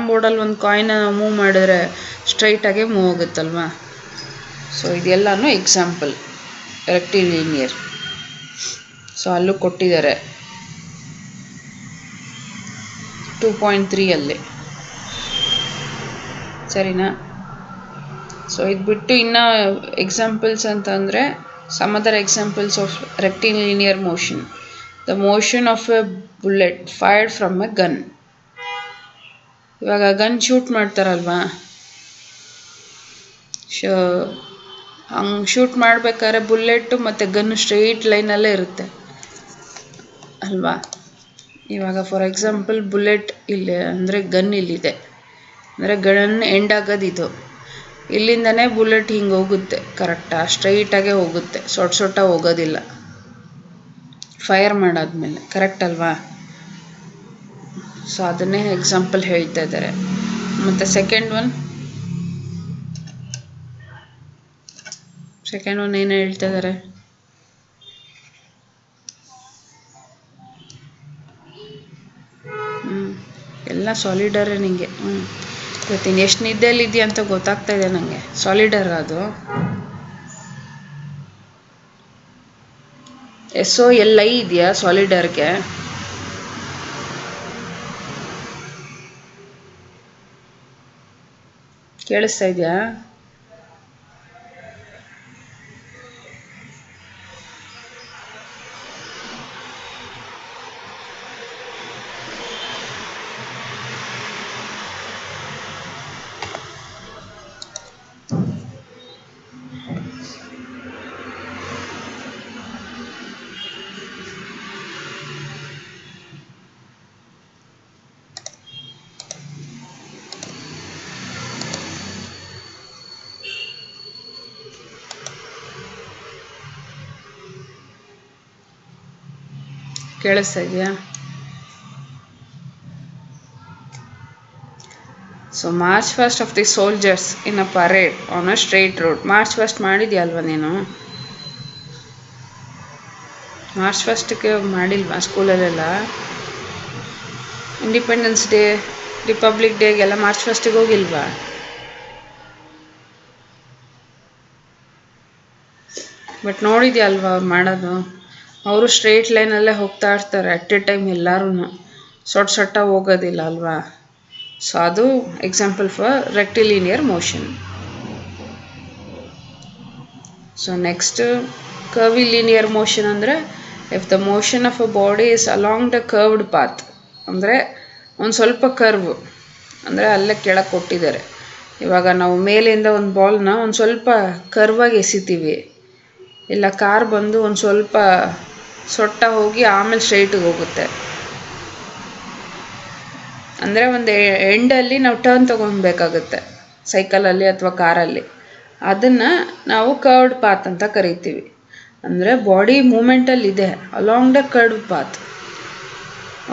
ಬೋರ್ಡಲ್ಲಿ ಒಂದು ಕಾಯಿನ ಮೂವ್ ಮಾಡಿದ್ರೆ ಸ್ಟ್ರೈಟಾಗೆ ಮೂವ್ ಆಗುತ್ತಲ್ವಾ? ಸೊ ಇದೆಲ್ಲನೂ ಎಕ್ಸಾಂಪಲ್ ರೆಕ್ಟಿಲಿನಿಯರ್. ಸೊ ಅಲ್ಲೂ ಕೊಟ್ಟಿದ್ದಾರೆ 2.3 ಅಲ್ಲಿ. ಸರಿನಾ? ಸೊ ಇದು ಬಿಟ್ಟು ಇನ್ನು ಎಕ್ಸಾಂಪಲ್ಸ್ ಅಂತಂದರೆ some other examples of rectilinear motion. The motion of a bullet fired from a gun. ಇವಾಗ ಗನ್ ಶೂಟ್ ಮಾಡ್ತಾರಲ್ವಾ, ಹಂಗೆ ಶೂಟ್ ಮಾಡ್ಬೇಕಾದ್ರೆ ಬುಲೆಟ್ಟು ಮತ್ತು ಗನ್ನು ಸ್ಟ್ರೈಟ್ ಲೈನಲ್ಲೇ ಇರುತ್ತೆ ಅಲ್ವಾ. ಇವಾಗ ಫಾರ್ ಎಕ್ಸಾಂಪಲ್ ಬುಲೆಟ್ ಇಲ್ಲಿ ಅಂದರೆ ಗನ್ ಇಲ್ಲಿದೆ ಅಂದರೆ ಗನ್ ಎಂಡ್ ಆಗೋದು ಇದು, ಇಲ್ಲಿಂದನೇ ಬುಲೆಟ್ ಹಿಂಗೆ ಹೋಗುತ್ತೆ, ಕರೆಕ್ಟಾಗಿ ಸ್ಟ್ರೈಟಾಗೇ ಹೋಗುತ್ತೆ, ಸೊಟ್ಟ ಹೋಗೋದಿಲ್ಲ ಫೈರ್ ಮಾಡಾದ್ಮೇಲೆ, ಕರೆಕ್ಟ್ ಅಲ್ವಾ. ಸೊ ಅದನ್ನೇ ಎಕ್ಸಾಂಪಲ್ ಹೇಳ್ತಾ ಇದ್ದಾರೆ. ಮತ್ತು ಸೆಕೆಂಡ್ ಒನ್ ಏನು ಹೇಳ್ತಾ ಇದ್ದಾರೆ? ಎಲ್ಲ ಸಾಲಿಡರೇ ನಿಂಗೆ. ಗೊತ್ತೀನಿ ಎಷ್ಟು ನಿದ್ದೆಯಲ್ಲಿ ಇದೆಯಾ ಅಂತ ಗೊತ್ತಾಗ್ತಾ ಇದೆ ನನಗೆ. ಸಾಲಿಡರ್ ಅದು SOLI ಇದೆಯಾ ಸಾಲಿಡರ್ಗೆ? ಕೇಳಿಸ್ತಾ ಇದೆಯಾ? ಕೇಳಿಸ್ತಾ ಇದೆಯಾ? So march past of the soldiers in a parade on a straight road. March past ಮಾಡಿದ್ಯಲ್ವ ನೀನು? ಮಾರ್ಚ್ ಫಸ್ಟ್ಗೆ ಮಾಡಿಲ್ವಾ ಸ್ಕೂಲಲ್ಲೆಲ್ಲ? ಇಂಡಿಪೆಂಡೆನ್ಸ್ ಡೇ, ರಿಪಬ್ಲಿಕ್ ಡೇಗೆಲ್ಲ ಮಾರ್ಚ್ ಫಸ್ಟಿಗೆ ಹೋಗಿಲ್ವಾ? ಬಟ್ ನೋಡಿದ್ಯಲ್ವ ಅವ್ರು ಮಾಡೋದು? ಅವರು ಸ್ಟ್ರೈಟ್ ಲೈನಲ್ಲೇ ಹೋಗ್ತಾ ಇರ್ತಾರೆ ಅಟ್ ಎ ಟೈಮ್, ಎಲ್ಲರೂ ಸೊಟ್ಟ ಹೋಗೋದಿಲ್ಲ ಅಲ್ವಾ. ಸೊ ಅದು example for rectilinear motion. So next curvilinear motion ಅಂದರೆ if the motion of a body is along the curved path, ಅಂದರೆ ಒಂದು ಸ್ವಲ್ಪ ಕರ್ವ್, ಅಂದರೆ ಅಲ್ಲೇ ಕೆಳಗೆ ಕೊಟ್ಟಿದ್ದಾರೆ. ಇವಾಗ ನಾವು ಮೇಲಿಂದ ಒಂದು ಬಾಲ್ನ ಒಂದು ಸ್ವಲ್ಪ ಕರ್ವಾಗಿ ಎಸಿತೀವಿ, ಇಲ್ಲ ಕಾರ್ ಬಂದು ಒಂದು ಸ್ವಲ್ಪ ಸೊಟ್ಟ ಹೋಗಿ ಆಮೇಲೆ ಸ್ಟ್ರೈಟಿಗೆ ಹೋಗುತ್ತೆ, ಅಂದರೆ ಒಂದು ಎಂಡಲ್ಲಿ ನಾವು ಟರ್ನ್ ತೊಗೊಳ್ಬೇಕಾಗುತ್ತೆ ಸೈಕಲಲ್ಲಿ ಅಥವಾ ಕಾರಲ್ಲಿ, ಅದನ್ನು ನಾವು ಕರ್ವ್ಡ್ ಪಾತ್ ಅಂತ ಕರಿತೀವಿ. ಅಂದರೆ ಬಾಡಿ ಮೂಮೆಂಟಲ್ಲಿ ಇದೆ ಅಲಾಂಗ್ ದ ಕರ್ವ್ಡ್ ಪಾತ್,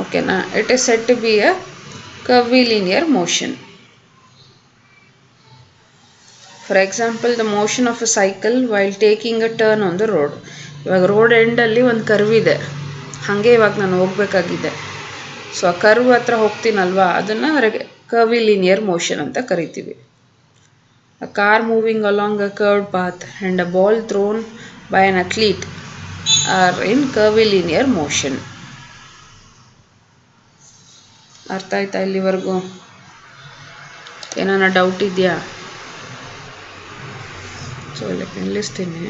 ಓಕೆನಾ. It is said to be a curvilinear motion. For example the motion of a cycle while taking a turn on the road. ಇವಾಗ ರೋಡ್ ಎಂಡಲ್ಲಿ ಒಂದು ಕರ್ವ್ ಇದೆ, ಹಾಗೆ ಇವಾಗ ನಾನು ಹೋಗಬೇಕಾಗಿದೆ. ಸೊ ಆ ಕರ್ವ್ ಹತ್ರ ಹೋಗ್ತೀನಲ್ವಾ, ಅದನ್ನು ಕರ್ವಿಲಿನಿಯರ್ ಮೋಷನ್ ಅಂತ ಕರಿತೀವಿ. A car moving along a curved path and a ball thrown by an athlete are in curvilinear motion. ಅರ್ಥ ಆಯ್ತಾ ಇಲ್ಲಿವರೆಗೂ? ಏನಾನ ಡೌಟ್ ಇದೆಯಾ? ಸೊ ಇಲ್ಲಿ ನಿಲ್ಲಿಸ್ತೀನಿ.